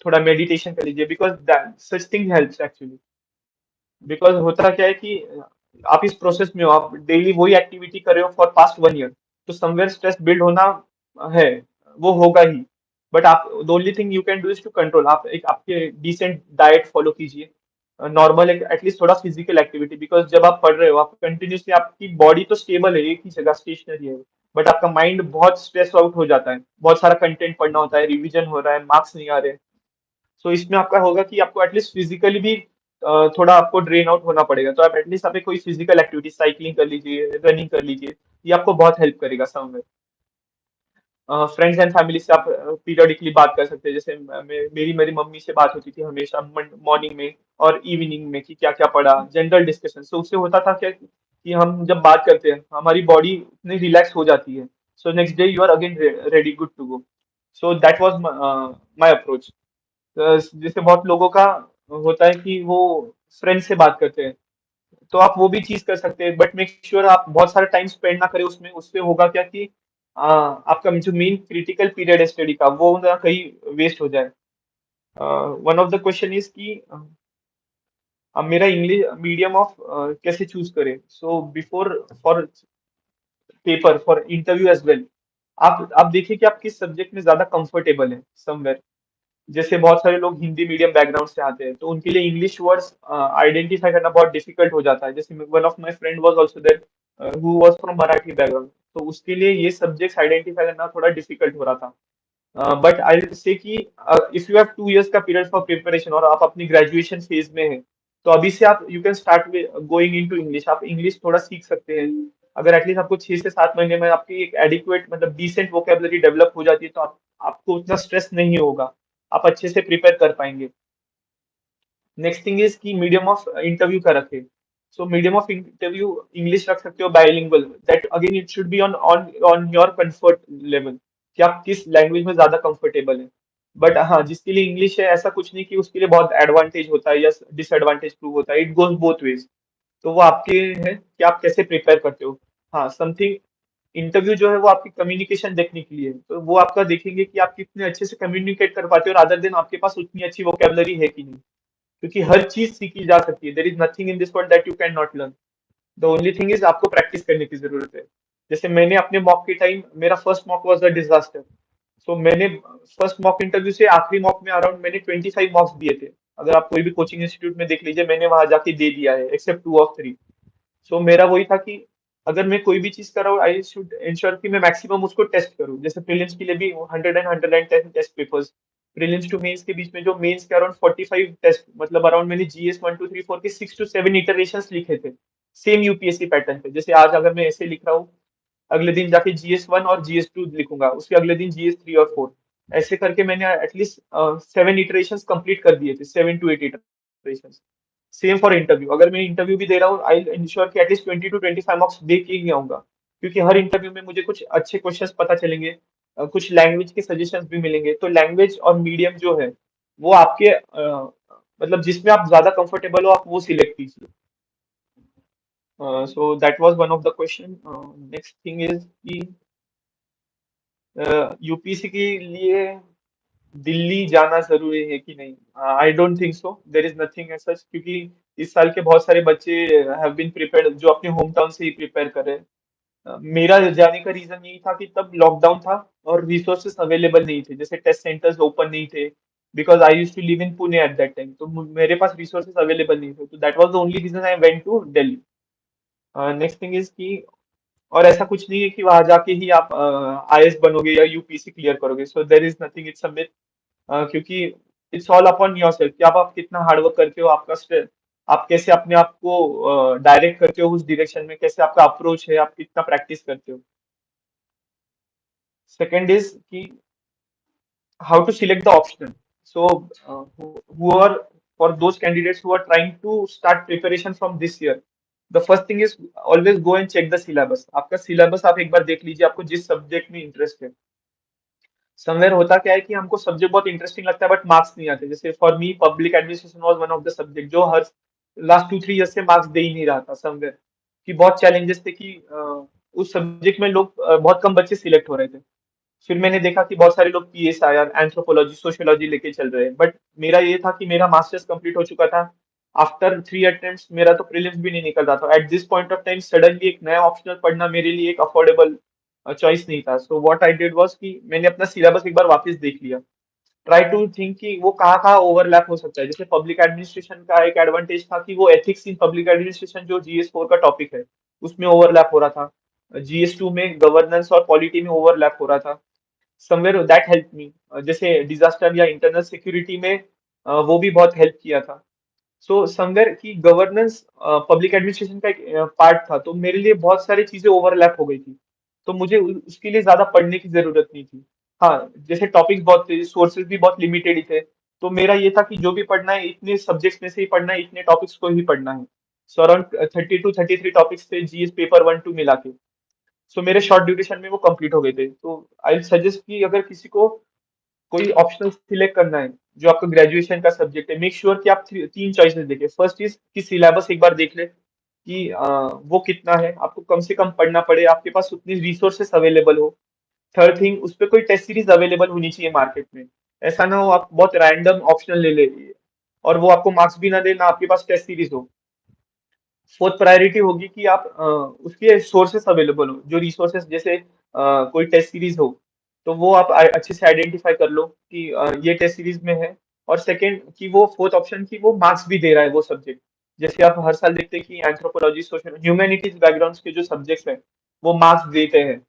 थोड़ा मेडिटेशन कर लीजिए, because such thing helps actually. Because होता क्या है कि आप इस प्रोसेस में हो, आप डेली वही एक्टिविटी कर रहे हो फॉर पास्ट 1 ईयर, तो समवेयर स्ट्रेस बिल्ड होना है, वो होगा ही। बट आप, the only thing you can do is to control. आप एक आपके डिसेंट डाइट फॉलो कीजिए, नॉर्मल एटलीस्ट थोड़ा फिजिकल एक्टिविटी, बिकॉज जब आप पढ़ रहे हो, आप कंटिन्यूसली, आपकी बॉडी तो स्टेबल है, एक ही जगह स्टेशनरी है, बट आपका माइंड बहुत स्ट्रेस आउट हो जाता है, बहुत सारा कंटेंट पढ़ना होता है, रिवीजन हो रहा है, मार्क्स नहीं आ रहे। सो इसमें आपका होगा कि आपको एटलीस्ट फिजिकली भी थोड़ा आपको ड्रेन आउट होना पड़ेगा, तो आप एटलीस्ट आप कोई फिजिकल एक्टिविटी, साइकिलिंग कर लीजिए, रनिंग कर लीजिए, ये आपको बहुत हेल्प करेगा समवेयर। फ्रेंड्स एंड फैमिली से आप पीरियडिकली बात कर सकते हैं, जैसे मेरी मेरी मम्मी से बात होती थी हमेशा मॉर्निंग में और इवनिंग में, कि क्या क्या पढ़ा, जनरल डिस्कशन। सो उससे होता था क्या कि हम जब बात करते हैं, हमारी बॉडी इतनी रिलैक्स हो जाती है, so next day you are again ready, good to go. So that was my approach. जैसे बहुत लोगों का होता है कि वो फ्रेंड से बात करते हैं, तो आप वो भी चीज कर सकते हैं, बट मेक श्योर आप बहुत सारा टाइम स्पेंड ना करें उसमें। उससे होगा क्या कि आपका जो मेन क्रिटिकल पीरियड है स्टडी का, वो ना कहीं वेस्ट हो जाए। One of the question is कि अब मेरा इंग्लिश मीडियम ऑफ कैसे चूज करें, so before for paper for interview as well, आप देखिए कि आप किस सब्जेक्ट में ज्यादा कंफर्टेबल है समवेयर। जैसे बहुत सारे लोग हिंदी मीडियम बैकग्राउंड से आते हैं, तो उनके लिए इंग्लिश वर्ड्स आइडेंटिफाई करना बहुत डिफिकल्ट हो जाता है। जैसे one of my friend was also there who was from Marathi background, तो उसके लिए ये सब्जेक्ट्स आइडेंटिफाई करना थोड़ा डिफिकल्ट हो रहा था। बट आई विल से कि इफ यू हैव 2 इयर्स का पीरियड फॉर प्रिपरेशन और आप अपनी ग्रेजुएशन फेज में हैं, तो अभी से आप you can start going into English. आप इंग्लिश थोड़ा सीख सकते हैं। अगर एटलीस्ट आपको 6 से 7 महीने में आपकी एक एडिक्वेट, मतलब डिसेंट वोकेबलरी डेवलप हो जाती है, तो आपको उतना स्ट्रेस नहीं होगा, आप अच्छे से प्रिपेयर कर पाएंगे। नेक्स्ट थिंग इज कि मीडियम ऑफ इंटरव्यू का रखें। So medium of interview English रख सकते हो, bilingual, that again it should be on on on your comfort level, कि आप किस लैंग्वेज में ज्यादा कंफर्टेबल हैं। बट हाँ, जिसके लिए इंग्लिश है, ऐसा कुछ नहीं कि उसके लिए बहुत एडवांटेज होता है या डिसएडवांटेज प्रूव होता है, इट गोज बोथ वेज। तो वो आपके है कि आप कैसे प्रिपेयर करते हो। हाँ, समथिंग, इंटरव्यू जो है वो आपकी कम्युनिकेशन देखने के लिए है। तो वो आपका देखेंगे कि आप कितने अच्छे से कम्युनिकेट कर पाते हो, और अदर दिन आपके पास उतनी अच्छी वोकेबलरी है कि नहीं, क्योंकि हर चीज सीखी जा सकती है। देर is nothing in this world that you can not learn. The only thing is आपको प्रैक्टिस करने की जरूरत है। जैसे मैंने अपने मॉक के टाइम, मेरा first mock was a disaster. So मैंने फर्स्ट मॉक इंटरव्यू से आखिरी मॉक में अराउंड मैंने 25 मॉक्स दिए थे। अगर आप कोई भी कोचिंग इंस्टीट्यूट में देख लीजिए, मैंने वहां जाके दे दिया है एक्सेप्ट 2 ऑफ 3। सो मेरा वही था कि अगर मैं कोई भी चीज कर रहा हूँ, आई शुड इंश्योर कि मैं मैक्सिमम उसको टेस्ट करूँ। जैसे प्रीलिम्स के लिए भी 100 एंड 110 test papers, prelims to mains के बीच में जो मेंस के अराउंड 45 टेस्ट, मतलब अराउंड मैंने GS 1 2 3 4 के 6 to 7 इटरेशंस लिखे थे सेम यूपीएससी पैटर्न पे। जैसे आज अगर मैं ऐसे लिख रहा हूँ, अगले दिन जाके GS 1 और GS 2 लिखूंगा, उसके अगले दिन GS 3 और 4, ऐसे करके मैंने एटलीस्ट 7 इटरेशंस कंप्लीट कर दिए थे, 7 to 8 iterations. Same for interview, अगर मैं इंटरव्यू भी दे रहा हूँ, आई इंश्योर कि एटलीस्ट 20 to 25 मार्क्स दे के ही आऊंगा, क्योंकि हर इंटरव्यू में मुझे कुछ अच्छे क्वेश्चंस पता चलेंगे, कुछ लैंग्वेज के सजेशंस भी मिलेंगे। तो लैंग्वेज और मीडियम जो है वो आपके मतलब जिसमें आप ज्यादा कंफर्टेबल हो, आप वो सिलेक्ट कीजिए। So that was one of the question. Next thing is कि यूपीएससी के लिए दिल्ली जाना जरूरी है कि नहीं? I don't think so, there is nothing as such, क्योंकि इस साल के बहुत सारे बच्चे हैव बीन प्रिपेयर्ड जो अपने होम टाउन से ही प्रिपेयर कर रहे हैं। मेरा जाने का रीजन यही था कि तब लॉकडाउन था और रिसोर्सेस अवेलेबल नहीं थे, जैसे टेस्ट सेंटर्स ओपन नहीं थे, because I use to live in Pune at that time, तो मेरे पास रिसोर्सेस अवेलेबल नहीं थे, तो that was the only reason I went to Delhi. Next thing is कि और ऐसा कुछ नहीं है कि वहां जाके ही आप आईएएस बनोगे या यूपीएससी क्लियर करोगे, so there is nothing, it's a myth. क्योंकि it's all upon your self कि आप कितना हार्डवर्क करते हो, आपका आप कैसे अपने आप को डायरेक्ट करते हो उस डायरेक्शन में, कैसे आपका अप्रोच है, आप कितना प्रैक्टिस करते हो। सेकंड इज कि how to select the option. So, who are for those candidates who are trying to start preparation from this year, the first thing is always go and check the syllabus. आपका syllabus आप एक बार देख लीजिए, आपको जिस subject में interest है। Somewhere होता क्या है कि हमको सब्जेक्ट बहुत इंटरेस्टिंग लगता है बट मार्क्स नहीं आते। जैसे for me public administration was one of the subject जो हर लास्ट 2 3 ईयर से मार्क्स दे ही नहीं रहा था समवेयर, कि बहुत चैलेंजेस थे कि उस सब्जेक्ट में लोग बहुत कम बच्चे सिलेक्ट हो रहे थे। फिर मैंने देखा कि बहुत सारे लोग PSIR, एंथ्रोपोलॉजी, सोशियोलॉजी लेके चल रहे हैं, बट मेरा ये था कि मेरा मास्टर्स कंप्लीट हो चुका था। आफ्टर 3 अटेम्प्ट्स मेरा तो प्रीलिम्स भी नहीं निकल रहा था। At this point of time suddenly एक नया ऑप्शनल पढ़ना मेरे लिए एक अफोर्डेबल चॉइस नहीं था। सो व्हाट आई डिड वाज कि मैंने अपना सिलेबस एक बार वापस देख लिया, ट्राई टू थिंक कि वो कहाँ कहाँ ओवरलैप हो सकता है। जैसे पब्लिक एडमिनिस्ट्रेशन का एक एडवांटेज था कि वो एथिक्स इन पब्लिक एडमिनिस्ट्रेशन जो GS 4 का टॉपिक है उसमें ओवरलैप हो रहा था, GS 2 में गवर्नेंस और पॉलिटी में ओवरलैप हो रहा था, समवेयर दैट हेल्प मी। जैसे डिजास्टर या इंटरनल सिक्योरिटी में वो भी बहुत हेल्प किया था। सो समवेयर की गवर्नेंस पब्लिक एडमिनिस्ट्रेशन का एक पार्ट था, तो मेरे लिए बहुत सारी चीजें ओवरलैप हो गई थी, तो मुझे उसके लिए ज्यादा पढ़ने की जरूरत नहीं थी। हाँ, जैसे टॉपिक्स बहुत थे, सोर्सेज भी बहुत लिमिटेड ही थे, तो मेरा ये था कि जो भी पढ़ना है इतने सब्जेक्ट्स में से ही पढ़ना है, इतने टॉपिक्स को ही पढ़ना है। सो अराउंड 30 to 33 टॉपिक्स थे जीएस पेपर 1 2 मिला के। सो मेरे शॉर्ट ड्यूरेशन में वो कंप्लीट हो गए थे। तो आई सजेस्ट कि अगर किसी को कोई ऑप्शनल सिलेक्ट करना है जो आपका ग्रेजुएशन का सब्जेक्ट है, मेक श्योर कि आप 3 चॉइसेस देखें। फर्स्ट इज कि सिलेबस एक बार देख ले कि वो कितना है, आपको कम से कम पढ़ना पड़े, आपके पास उतनी रिसोर्सेस अवेलेबल हो। थर्ड थिंग, उस पर कोई टेस्ट सीरीज अवेलेबल होनी चाहिए मार्केट में। ऐसा ना हो आप बहुत रैंडम ऑप्शनल ले ले और वो आपको मार्क्स भी ना दे, ना आपके पास टेस्ट सीरीज हो। फोर्थ प्रायोरिटी होगी कि आप उसके सोर्सेस अवेलेबल हो, जो रिसोर्सेस जैसे कोई टेस्ट सीरीज हो, तो वो आप अच्छे से आइडेंटिफाई कर लो कि ये टेस्ट सीरीज में है। और सेकंड कि वो फोर्थ ऑप्शन की वो मार्क्स भी दे रहा है वो सब्जेक्ट। जैसे आप हर साल देखते हैं कि एंथ्रोपोलॉजी, सोशल, ह्यूमैनिटीज बैकग्राउंड के जो सब्जेक्ट्स हैं वो मार्क्स देते हैं।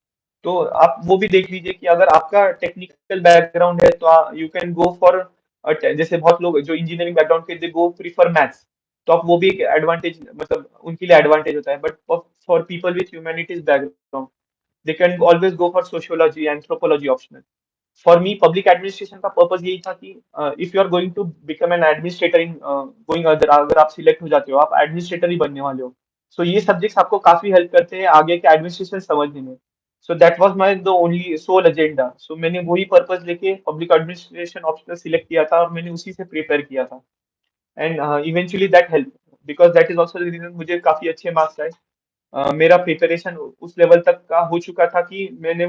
तो आप वो भी देख लीजिए कि अगर आपका टेक्निकल बैकग्राउंड है तो यू कैन गो फॉर, जैसे बहुत लोग जो इंजीनियरिंग बैकग्राउंड के दे गो प्रीफर मैथ्स, तो आप वो भी एक एडवांटेज, मतलब उनके लिए एडवांटेज होता है। But for people with humanities background they can always go for sociology, anthropology optional. For me public administration का पर्पस यही था कि if you are going to become an administrator in going other, अगर आप select हो जाते हो, आप एडमिनिस्ट्रेटर ही बनने वाले हो, सो ये सब्जेक्ट्स आपको काफी हेल्प करते हैं आगे के एडमिनिस्ट्रेशन समझने में। So that was my the only sole agenda. So मैंने वही पर्पस लेके पब्लिक एडमिनिस्ट्रेशन ऑप्शनल सिलेक्ट किया था और मैंने उसी से प्रिपेयर किया था। And eventually that help, because that is also the reason मुझे काफी अच्छे मार्क्स आए। मेरा प्रिपरेशन उस लेवल तक का हो चुका था कि मैंने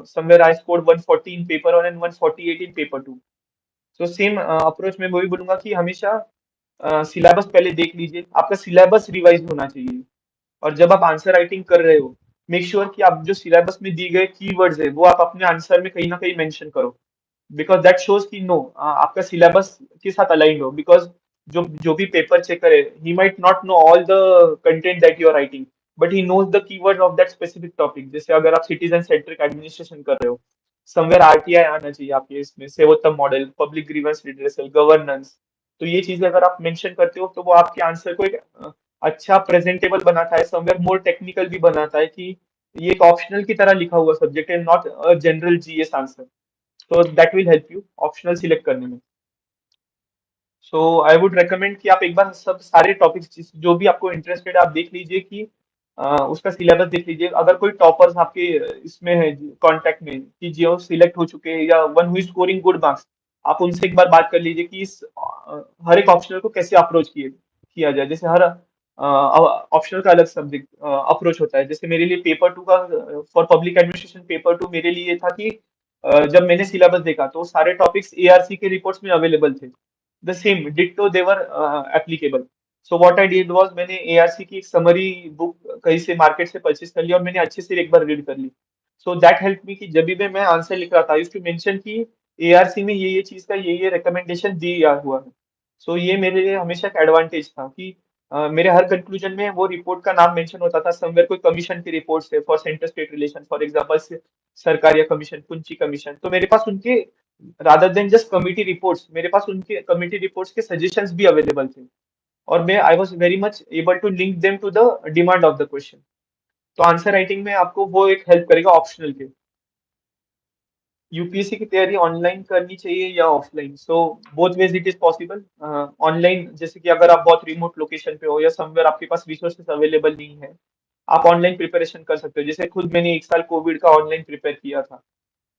somewhere I scored 140 in paper 1 and 148 in paper 2। So same approach मैं वही बोलूंगा कि हमेशा सिलेबस पहले देख लीजिए, आपका सिलेबस रिवाइज होना चाहिए। और जब आप आंसर राइटिंग कर रहे हो, मेक श्योर कि आप जो सिलेबस में दी गए कीवर्ड्स है वो आप अपने आंसर में कहीं ना कहीं मेंशन करो, बिकॉज दैट शोज कि नो आपका सिलेबस के साथ अलाइंड हो। बिकॉज जो जो भी पेपर चेकर है, he might not know all the content that you are writing, but he knows the keyword of that specific topic. जैसे अगर आप सिटीजन सेंट्रिक एडमिनिस्ट्रेशन कर रहे हो, समवेयर आरटीआई आना चाहिए आपके इसमें, Sevottam model, public grievance redressal, governance. तो ये चीजें अगर आप मेंशन करते हो तो वो आपके आंसर को एक अच्छा प्रेजेंटेबल बनाता है, समवेयर मोर टेक्निकल भी बनाता है कि ये एक ऑप्शनल की तरह लिखा हुआ सब्जेक्ट है, not a general GS answer. तो that will help you optional select करने में। सो आई वुड रेकमेंड कि आप एक बार सब सारे टॉपिक्स जो भी आपको इंटरेस्टेड है आप देख लीजिए कि उसका सिलेबस देख लीजिए। अगर कोई टॉपर्स आपके इसमें है कांटेक्ट में कि जो सिलेक्ट हो चुके हैं या one who is scoring good marks, आप उनसे एक बार बात कर लीजिए कि इस हर एक ऑप्शनल को कैसे अप्रोच किया जाए। जैसे हर ऑप्शनल का अलग सब्जेक्ट अप्रोच होता है। जैसे मेरे लिए पेपर टू का, for public administration paper two मेरे लिए था कि जब मैंने सिलेबस देखा तो सारे टॉपिक्स एआरसी के रिपोर्ट्स में अवेलेबल थे, the same ditto there applicable. So what I did was, मैंने एआरसी की एक समरी बुक कहीं से मार्केट से परचेज कर लिया और मैंने अच्छे से एक बार रीड कर ली। सो दैट हेल्प मी कि जब भी मैं आंसर लिख रहा था, आई यूज्ड टू मेंशन कि एआरसी में ये चीज का ये रिकमेंडेशन दिया हुआ है। सो ये मेरे लिए हमेशा एक एडवांटेज था कि मेरे हर कंक्लूजन में वो रिपोर्ट का नाम मेंशन होता था। समवेयर कोई कमीशन की रिपोर्ट है for centre state relation, for example सरकार या कमीशन, कुंची कमीशन, तो मेरे पास उनके rather than just committee reports, मेरे पास उनके कमिटी रिपोर्ट्स के सजेशंस भी अवेलेबल थे। और मैं I was very much able to link them to the demand of the question. तो आंसर राइटिंग में आपको वो एक हेल्प करेगा ऑप्शनल के। यूपीएससी की तैयारी ऑनलाइन करनी चाहिए या offline? So both ways it is possible. Online जैसे कि अगर आप बहुत रिमोट लोकेशन पे हो या समवेयर आपके पास रिसोर्सेज अवेलेबल नहीं है, आप ऑनलाइन प्रिपरेशन कर सकते हो। जैसे खुद मैंने एक साल कोविड का ऑनलाइन प्रिपेयर किया था।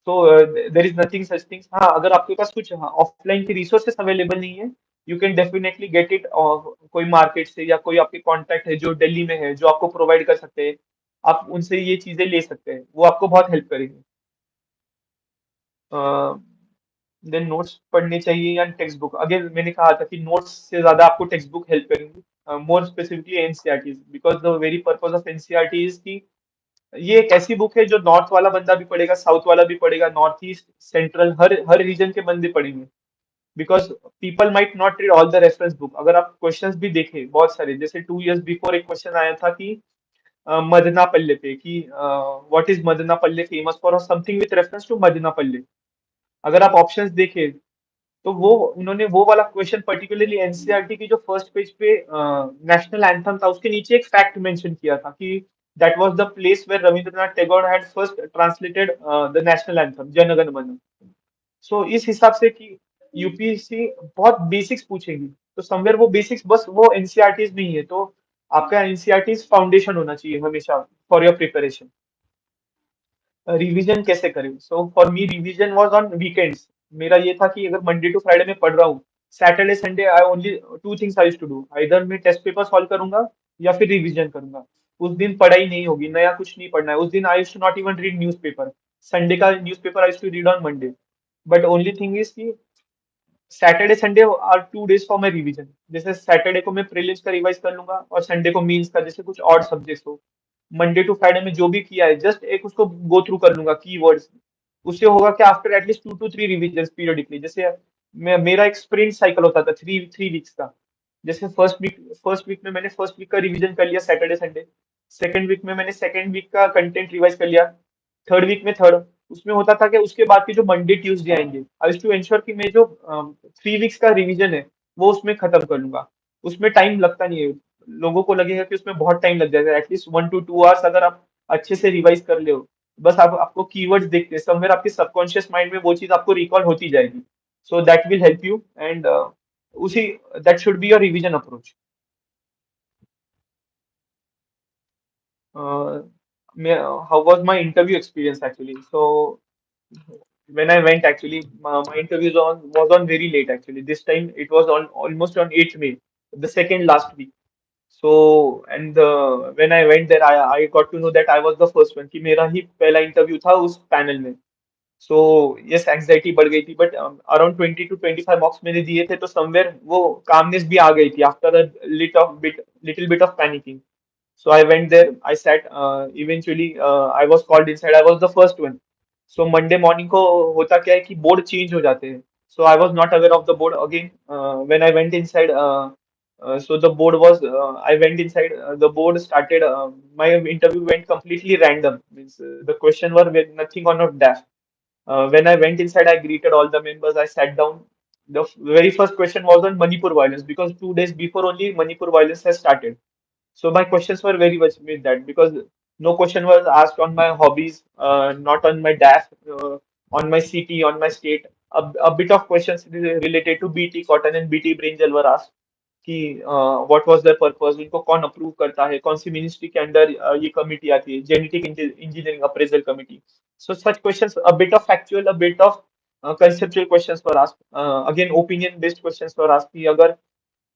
तो देर इज नथिंग सच थिंग्स। हाँ, अगर आपके पास कुछ ऑफलाइन के रिसोर्सेस अवेलेबल नहीं है, you can definitely get it कोई मार्केट से, या कोई आपके कांटेक्ट है जो दिल्ली में है जो आपको प्रोवाइड कर सकते हैं, आप उनसे ये चीजें ले सकते हैं, वो आपको बहुत हेल्प करेंगे। देन नोट्स पढ़ने चाहिए या टेक्स्ट बुक? अगेन मैंने कहा था कि नोट्स से ज्यादा आपको टेक्स्ट बुक हेल्प करेंगी, more specifically NCERT, because the very purpose of NCERT is की ये एक ऐसी बुक है जो नॉर्थ वाला बंदा भी पढ़ेगा, साउथ वाला भी पढ़ेगा, नॉर्थ ईस्ट सेंट्रल हर हर रीजन के बंदे पढ़ेंगे। Because people might not read all the reference book. अगर आप क्वेश्चंस भी देखें बहुत सारे, जैसे 2 years बिफोर एक क्वेश्चन आया था कि मदना पल्ले पे कि what is Madanapalle famous for, और something with reference to Madanapalle. अगर आप ऑप्शंस देखें तो वो उन्होंने वो वाला क्वेश्चन पर्टिकुलरली एनसीईआरटी की जो फर्स्ट पेज पे नेशनल एंथम था उसके नीचे एक फैक्ट मेंशन किया था कि that was the place where Rabindranath Tagore had first translated the national anthem Jana Gana मन। सो इस हिसाब से कि यूपीएससी बहुत बेसिक्स पूछेगी, तो समवेयर वो बेसिक्स बस वो एनसीईआरटी नहीं है, तो आपका एनसीईआरटी फाउंडेशन होना चाहिए हमेशा फॉर योर प्रिपरेशन। रिवीजन कैसे करें? So for me revision was on weekends. मेरा ये था कि अगर मंडे टू फ्राइडे में पढ़ रहा हूँ, Saturday Sunday I only two things I used to do, either मैं टेस्ट पेपर सॉल्व करूंगा या फिर रिवीजन करूंगा। उस दिन पढ़ाई नहीं होगी, नया कुछ नहीं पढ़ना है उस दिन। I used to not even read newspaper. Sunday का newspaper I used to read on Monday. But only thing is कि Saturday Sunday are 2 days for my revision. जैसे सैटरडे को मैं प्रीलिम्स का रिवाइज कर लूंगा और संडे को मीन्स का, जैसे कुछ और सब्जेक्ट हो। मंडे टू फ्राइडे में जो भी किया है जस्ट एक उसको गो थ्रू कर लूंगा कीवर्ड्स। उससे होगा कि after at least 2 to 3 revision periodically, जैसे मेरा एक स्प्रिंट साइकिल होता था थ्री थ्री वीक्स का। जैसे फर्स्ट वीक में मैंने फर्स्ट वीक का रिवीजन कर लिया सैटरडे संडे, सेकंड वीक में मैंने सेकंड वीक का कंटेंट रिवाइज कर लिया, थर्ड वीक में थर्ड। उसमें होता था कि उसके बाद के जो मंडे ट्यूसडे आएंगे, आई यूज्ड टू एंश्योर कि मैं जो 3 weeks का रिवीजन है वो उसमें खत्म कर लूंगा। उसमें टाइम लगता नहीं है। लोगों को लगेगा कि उसमें बहुत टाइम लग जाएगा, एटलीस्ट 1 to 2 hours अगर आप अच्छे से रिवाइज कर ले हो। बस आप आपको कीवर्ड्स देखते हैं, समवेयर आपके सबकॉन्शियस माइंड में वो चीज आपको रिकॉल होती जाएगी। So that will help you and उसी that should be your revision approach. How was my interview experience actually? So when I went actually, my interview was on very late actually. This time it was on almost on 8th May, the second last week. So and when I went there, I got to know that I was the first one कि मेरा ही पहला interview था उस panel में। So yes, anxiety बढ़ गई थी, but around 20 to 25 मॉक्स मैंने दिए थे, तो समवेयर वो कामनेस भी आ गई थी after a little bit of panicking. So I went there. I sat. Eventually, I was called inside. I was the first one. So Monday morning को होता क्या है कि बोर्ड चेंज हो जाते हैं। So I was not aware of the board again. When I went inside, so the board was, I went inside, the board started, my interview went completely random. Means the question were with nothing on a dash. When I went inside, I greeted all the members. I sat down. The very first question was on Manipur violence because 2 days before only Manipur violence has started. So my questions were very much with that because no question was asked on my hobbies, not on my dash, on my city, on my state. A bit of questions related to BT cotton and BT brinjal were asked कि what was the purpose, उनको कौन approve करता है, कौन सी ministry के अंदर ये committee आती है, genetic engineering appraisal committee. So such questions, a bit of factual, a bit of conceptual questions were asked. Again, opinion based questions were asked कि अगर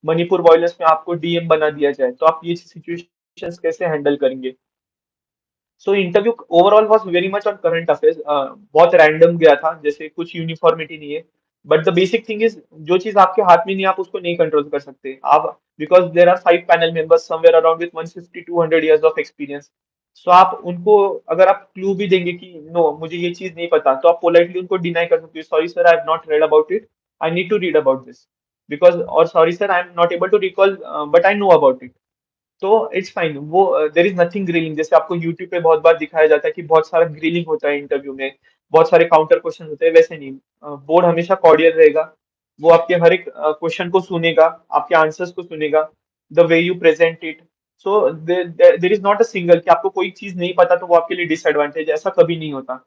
मणिपुर वॉयलेंस में आपको डीएम बना दिया जाए तो आप ये सिचुएशंस कैसे हैंडल करेंगे. So interview overall was very much on current affairs. बहुत रैंडम गया था, जैसे कुछ यूनिफॉर्मिटी नहीं है. But the basic thing is, जो चीज आपके हाथ में नहीं है, आप उसको नहीं कंट्रोल कर सकते आप, because there are 5 panel members somewhere around with 150-200 years of experience. So आप उनको, अगर आप क्लू भी देंगे कि नो मुझे ये चीज नहीं पता, तो आप पोलाइटली उनको डिनाई कर सकते हो, sorry sir I have not read about it, I need to read about this, because, और sorry sir I am not able to recall but I know about it. तो इट्स फाइन. वो there is nothing grilling, जैसे आपको YouTube पे बहुत बार दिखाया जाता है कि बहुत सारा ग्रिलिंग होता है इंटरव्यू में, बहुत सारे काउंटर क्वेश्चन होते हैं, वैसे नहीं. बोर्ड हमेशा कॉर्डियल रहेगा. वो आपके हर एक क्वेश्चन को सुनेगा, आपके आंसर्स को सुनेगा, the way you present it. So there is not a single कि आपको कोई चीज नहीं पता तो वो आपके लिए डिसएडवांटेज, ऐसा कभी नहीं होता.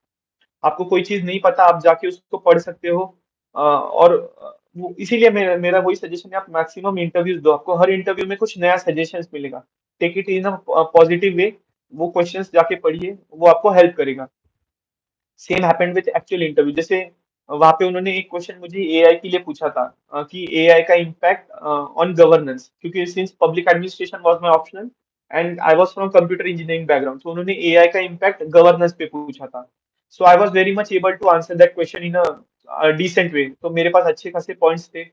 आपको कोई चीज नहीं पता, आप जाके उसको पढ़ सकते हो. और इसीलिए मेरा मेरा वही सजेशन है, आप मैक्सिमम इंटरव्यूज दो, आपको हर इंटरव्यू में कुछ नया सजेशंस मिलेगा. Take it in a positive way. वो क्वेश्चंस जाके पढ़िए, वो आपको हेल्प करेगा. Same happened with actual interview. जैसे वहां पे उन्होंने एक क्वेश्चन मुझे एआई के लिए पूछा था, कि एआई का इम्पैक्ट ऑन गवर्नेंस, क्योंकि since public administration was my optional and I was from computer engineering background, तो उन्होंने एआई का इम्पैक्ट गवर्नेंस पे पूछा था. So I was very much able to answer that question in a decent way. तो मेरे पास अच्छे खासे पॉइंट्स थे.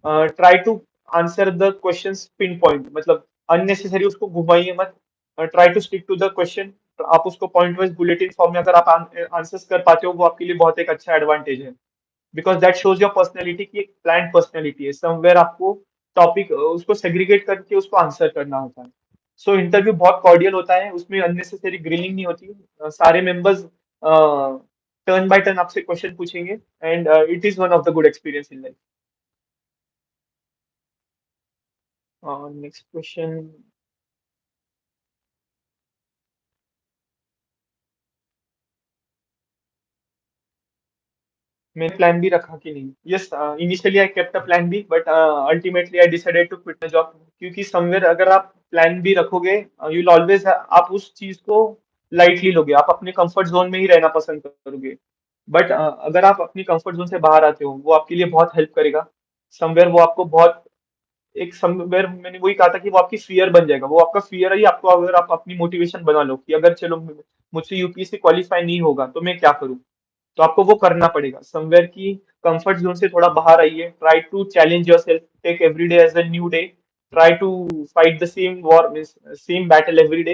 Try to answer the questions pin point, मतलब अननेसेसरी उसको घुमाइए मत. Try to stick to the question. आप उसको पॉइंट वाइज बुलेटिन फॉर्म में अगर आप आंसर्स कर पाते हो, वो आपके लिए बहुत एक अच्छा एडवांटेज है, because that shows your personality की एक प्लान पर्सनैलिटी है. समवेयर आपको टॉपिक उसको सेग्रीगेट करके उसको आंसर करना होता है. सो इंटरव्यू बहुत कॉर्डियल होता है, उसमें अननेसेसरी ग्रिलिंग नहीं होती. सारे मेंबर्स टर्न बाय टर्न आपसे क्वेश्चन पूछेंगे and it is one of the good experience in life. Next question. मैंने प्लान बी रखा कि नहीं. Yes, initially I kept a plan B but ultimately I decided to quit the job, क्योंकि somewhere अगर आप plan B रखोगे, you will always, आप उस चीज को लाइटली लोगे, आप अपने कंफर्ट जोन में ही रहना पसंद करोगे. बट अगर आप अपनी कंफर्ट जोन से बाहर आते हो, वो आपके लिए बहुत हेल्प करेगा. समवेयर वो आपको बहुत, एक समवेयर मैंने वही कहा था कि वो आपकी फियर बन जाएगा. वो आपका फियर ही आपको, अगर आप अपनी मोटिवेशन बना लो कि अगर चलो मुझसे यूपीएससी क्वालिफाई नहीं होगा तो मैं क्या करूँ, तो आपको वो करना पड़ेगा. समवेयर की कंफर्ट जोन से थोड़ा बाहर आइए. Try to challenge yourself, take every day as a new day. Try to fight the same war, means same battle every day,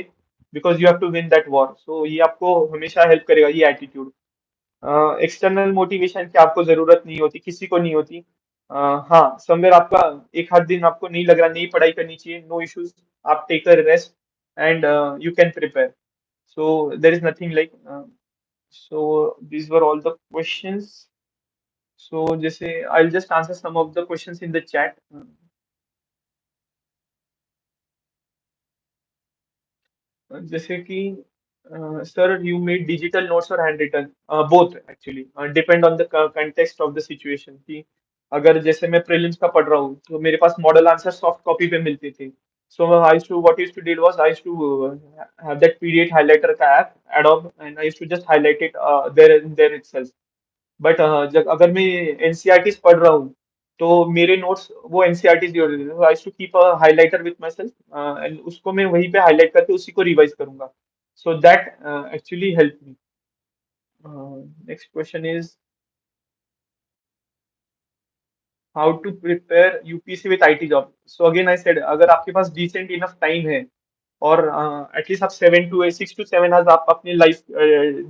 because you have to win that war. So ये आपको हमेशा help करेगा, ये attitude. External motivation की आपको जरूरत नहीं होती, किसी को नहीं होती. हाँ, समवेयर आपका एक आध दिन आपको नहीं लग रहा, नहीं पढ़ाई करनी चाहिए, नो इश्यूज. आप take a rest and you can prepare. So there is nothing like. so these were all the questions. So जैसे I'll just answer some of the questions in the chat. जैसे कि sir you made digital notes और hand written, both actually depend on the context of the situation. कि अगर जैसे मैं prelims का पढ़ रहा हूँ तो मेरे पास मॉडल आंसर सॉफ्ट कॉपी पे मिलते थे. So I used to, what used to did was I used to have that PDF highlighter का app Adobe, and I used to just highlight it there itself. But जब अगर मैं NCERT पढ़ रहा हूँ तो मेरे नोट्स वो एनसीईआरटी ही होते थे. I to keep a highlighter with my self and उसको मैं वहीं पे हाईलाइट करके उसी को रिवाइज करूंगा. So that actually help me. Next question is how to prepare UPSC with IT job. So again I said, अगर आपके पास डिसेंट इनफ टाइम है और एटलीस्ट आप 6 to 7 hours आप अपनी लाइफ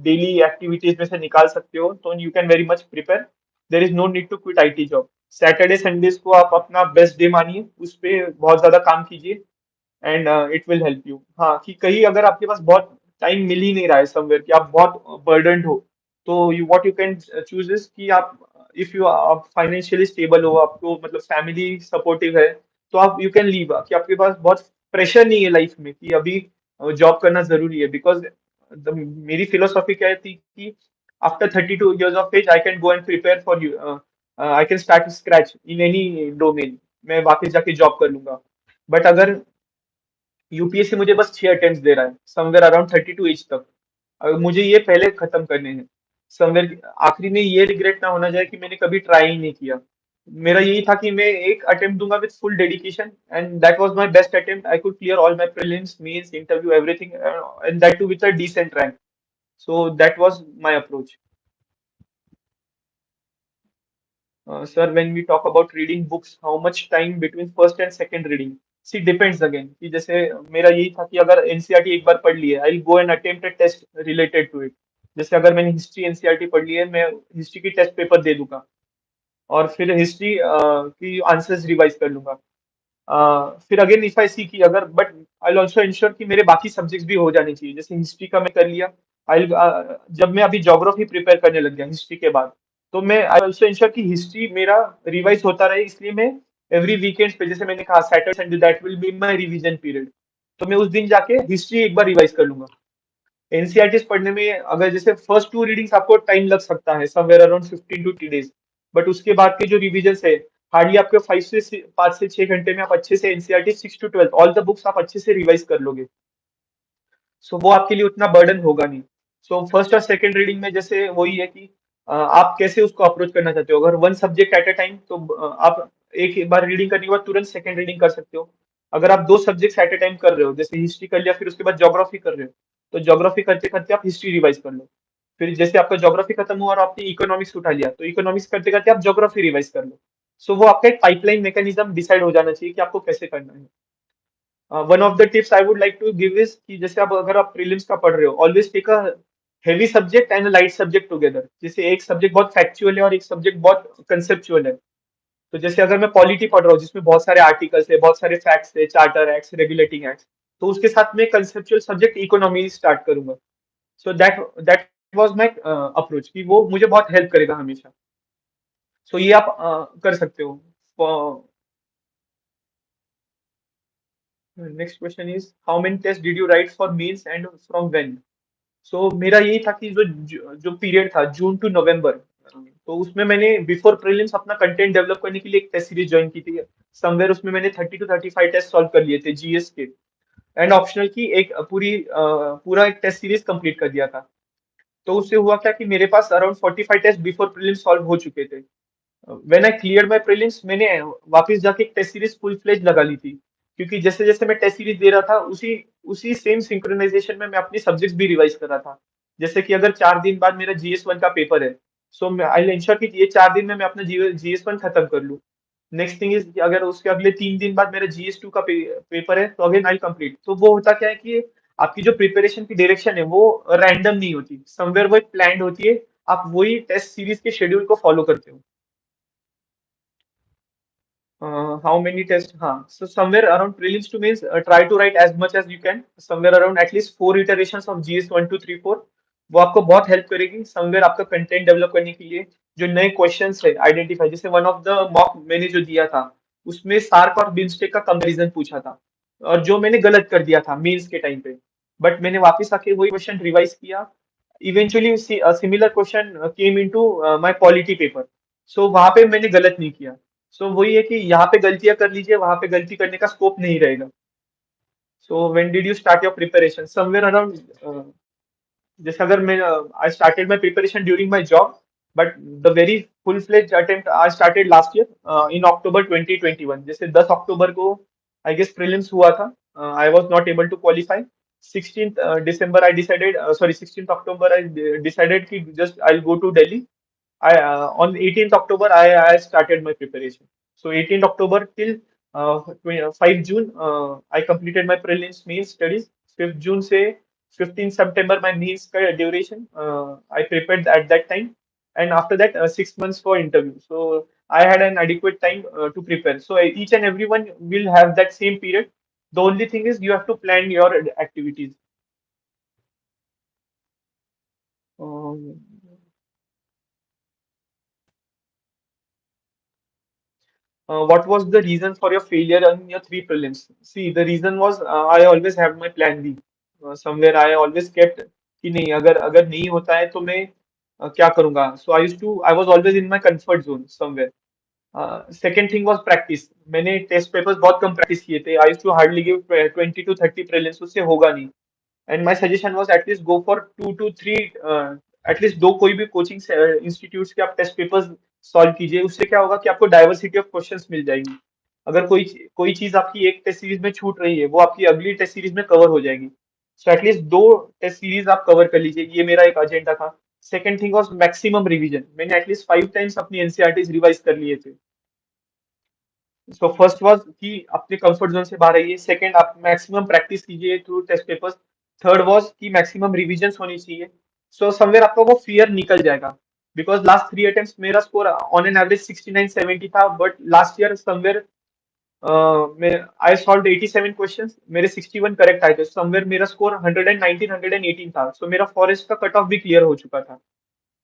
डेली एक्टिविटीज में से निकाल सकते हो, तो you can very much prepare. There is no need to quit IT job. Saturday Sundays को आप अपना बेस्ट डे मानिए, उस पे बहुत ज्यादा काम कीजिए, and it will help you. हाँ, कि कहीं अगर आपके पास बहुत टाइम मिल ही नहीं रहा है समवेयर, कि आप बहुत बर्डनड हो, तो you what you can choose is कि आप, इफ यू आप फाइनेंशियली स्टेबल हो, आपको मतलब फैमिली सपोर्टिव है, तो आप यू कैन लीव, कि आपके पास बहुत प्रेशर नहीं है लाइफ में कि अभी जॉब करना जरूरी है। बिकॉज मेरी फिलोसॉफी क्या थी कि after 32 years of age I can go and prepare for you, I can start scratch in any domain, मैं वापस जाके जॉब कर लूंगा। बट अगर यूपीएससी मुझे बस 6 अटेम्प्ट दे रहा है समवेयर अराउंड 32 एज तक, अगर मुझे ये पहले खत्म करने हैं समवेयर, आखिरी में ये रिग्रेट ना होना जाए कि मैंने कभी ट्राई ही नहीं किया। मेरा यही था कि मैं एक अटेम्प्ट दूंगा with full dedication, and that was my best attempt. I could clear all my prelims, mains, interview, everything, and that too with a decent rank. So that was my approach. Sir, when we talk about reading books, how much time between first and second reading? See, depends again, कि जैसे मेरा यही था कि अगर NCERT एक बार पढ़ ली है, I go and attempt a test related to it. जैसे अगर मैंने हिस्ट्री एनसीईआरटी पढ़ ली है, मैं हिस्ट्री की टेस्ट पेपर दे दूंगा, और फिर हिस्ट्री की आंसर्स रिवाइज कर लूंगा। फिर अगेन इफ आई सी की अगर, बट आई ऑल्सो इंश्योर कि मेरे बाकी सब्जेक्ट्स भी हो जाने चाहिए। जैसे हिस्ट्री का मैं कर लिया, आई, जब मैं अभी ज्योग्राफी प्रिपेयर करने लग गया हिस्ट्री के बाद, तो मैं आई ऑल्सो इंश्योर कि हिस्ट्री मेरा रिवाइज होता रहे। इसलिए मैं एवरी वीकेंड पे, जैसे मैंने कहा Saturday Sunday that will be my revision period, तो मैं उस दिन जाके हिस्ट्री एक बार रिवाइज कर लूंगा। एनसीईआरटी पढ़ने में अगर जैसे फर्स्ट टू रीडिंग्स आपको टाइम लग सकता है somewhere around 15 to 20 days, but उसके बाद के जो रिविजन है, हार्डली आपके 5 से 6 घंटे में आप अच्छे से NCERT 6 to 12 all the books आप अच्छे से रिवाइज कर लोगे। सो वो आपके लिए उतना बर्डन होगा नहीं। सो फर्स्ट और सेकंड रीडिंग में जैसे वही है कि आप कैसे उसको अप्रोच करना चाहते हो। अगर one subject at a time, तो आप एक बार रीडिंग करने के बाद तुरंत सेकंड रीडिंग कर सकते हो। अगर आप दो सब्जेक्ट्स एट अ टाइम कर रहे हो, जैसे हिस्ट्री कर लिया फिर उसके बाद ज्योग्राफी कर रहे हो, तो ज्योग्राफी करते करते आप हिस्ट्री रिवाइज कर लो। फिर जैसे आपका ज्योग्राफी खत्म हुआ और आपने इकोनॉमिक्स उठा लिया, तो इकोनॉमिक्स करते करते आप ज्योग्राफी रिवाइज कर लो। सो वो आपका एक पाइपलाइन मैकेनिज्म डिसाइड हो जाना चाहिए कि आपको कैसे करना है। One of the tips I would like to give is कि जैसे आप अगर आप प्रीलिम्स का पढ़ रहे हो, always take a heavy subject and light subject together. जैसे एक सब्जेक्ट बहुत फैक्चुअल है और एक सब्जेक्ट बहुत कंसेप्चुअल है। तो जैसे अगर मैं पॉलिटी पढ़ रहा हूँ जिसमें बहुत सारे आर्टिकल्स है, बहुत सारे फैक्ट्स है, चार्टर एक्ट्स, रेगुलेटिंग एक्ट्स, तो उसके साथ में कंसेप्चुअल सब्जेक्ट इकोनॉमी स्टार्ट करूंगा। So that was my approach, कि वो मुझे बहुत हेल्प करेगा हमेशा। सो ये आप कर सकते हो। Next question is how many test did you write for mains and from when? So मेरा यही था कि जो जो पीरियड था जून टू नवंबर, तो उसमें मैंने बिफोर प्रीलिम्स अपना कंटेंट डेवलप करने के लिए एक टेस्ट सीरीज ज्वाइन की थी। समवेयर उसमें मैंने 30 to 35 टेस्ट सॉल्व कर लिए थे जीएस के, एंड ऑप्शनल की एक पूरा एक टेस्ट सीरीज कंप्लीट कर दिया था। तो उससे हुआ क्या कि मेरे पास around 45 test before prelims solve हो चुके थे। When I clear my prelims, मैंने वापस जाके एक टेस्ट सीरीज फुल फ्लेज लगा ली थी, क्योंकि जैसे जैसे मैं टेस्ट सीरीज दे रहा था, उसी उसी सेम सिंक्रोनाइजेशन में मैं अपने सब्जेक्ट्स भी रिवाइज कर रहा था। जैसे कि अगर 4 दिन बाद मेरा जीएस वन का पेपर है, सो आई इंश्योर कि ये 4 दिन में मैं अपना जीएस वन खत्म कर लूँ। नेक्स्ट थिंग इज, अगर उसके अगले 3 दिन बाद मेरा जीएस टू का पेपर है, तो अगेन आई कंप्लीट। तो वो होता क्या है कि आपकी जो प्रिपरेशन की डायरेक्शन है वो रैंडम नहीं होती, समवेयर वो एक प्लान होती है। आप वही टेस्ट सीरीज के शेड्यूल को फॉलो करते हो। How many tests? हाँ, so somewhere around prelims to means try to write as much as you can. Somewhere around at least 4 iterations of GS 1 2 3 4, वो आपको बहुत हेल्प करेगी समवेयर आपका कंटेंट डेवलप करने के लिए। जो नए क्वेश्चंस है आइडेंटिफाई, जैसे वन ऑफ द मॉक मैंने जो दिया था, उसमें सार्क और बिम्स्टेक का कंपैरिजन पूछा था, और जो मैंने गलत कर दिया था मेंस के टाइम पे, बट मैंने वापस आके वही क्वेश्चन रिवाइज किया। Eventually similar question came into my polity paper, so वहां पे मैंने गलत नहीं किया। सो वही है कि यहाँ पे गलतियां कर लीजिए, वहां पे गलती करने का स्कोप नहीं रहेगा। So when did you start your preparation? Somewhere around, जैसे अगर मैं I started my preparation during my job, but the very full fledged attempt I started last year in October 2021। जैसे 10 अक्टूबर को आई गेस प्रीलिम्स हुआ था, I was not able to qualify. 16th December I decided, sorry, 16th October I decided कि just I'll go to Delhi. On 18th October, I started my preparation. So 18th October till 5 June, I completed my prelims main studies. 5th June से 15th September my mains का duration I prepared at that time. and after that 6 months for interview. So I had an adequate time to prepare. So each and everyone will have that same period. The only thing is you have to plan your activities. Um, what was the reason for your failure on your three prelims? See, the reason was I always had my plan B. Somewhere I always kept कि नहीं, अगर अगर नहीं होता है तो मैं क्या करूंगा. So I was always in my comfort zone somewhere. Second thing was practice. मैंने टेस्ट पेपर्स बहुत कम प्रैक्टिस किए थे. I used to hardly give 20 to 30 prelims, उससे होगा नहीं. And my suggestion was at least go for 2 to 3, at least दो कोई भी कोचिंग इंस्टीट्यूट्स के आप टेस्ट पेपर्स सॉल्व कीजिए. उससे क्या होगा कि आपको डाइवर्सिटी ऑफ क्वेश्चंस मिल जाएगी. अगर कोई चीज आपकी एक टेस्ट सीरीज में छूट रही है, वो आपकी अगली टेस्ट सीरीज में कवर हो जाएगी. सो एटलीस्ट दो टेस्ट सीरीज आप कवर कर लीजिए. ये मेरा एक एजेंडा था. Second thing was maximum revision. मैंने एटलीस्ट 5 टाइम्स अपनी एनसीईआरटीज रिवाइज कर लिए थे. सो फर्स्ट वाज कि अपने कंफर्ट जोन से बाहर आइए. सेकंड, आप मैक्सिमम प्रैक्टिस कीजिए through test papers. Third was कि मैक्सिमम रिवीजन होनी चाहिए. सो समवेयर आपका वो फियर निकल जाएगा. बिकॉज लास्ट 3 अटेम्प्ट्स मेरा स्कोर ऑन एन एवरेज 69-70 था, बट लास्ट ईयर समवेयर मैं आई सॉल्व 87 क्वेश्चंस. मेरे 61 करेक्ट आए थे. समवेयर मेरा स्कोर 119 118 था. सो मेरा फॉरेस्ट का कट ऑफ भी क्लियर हो चुका था.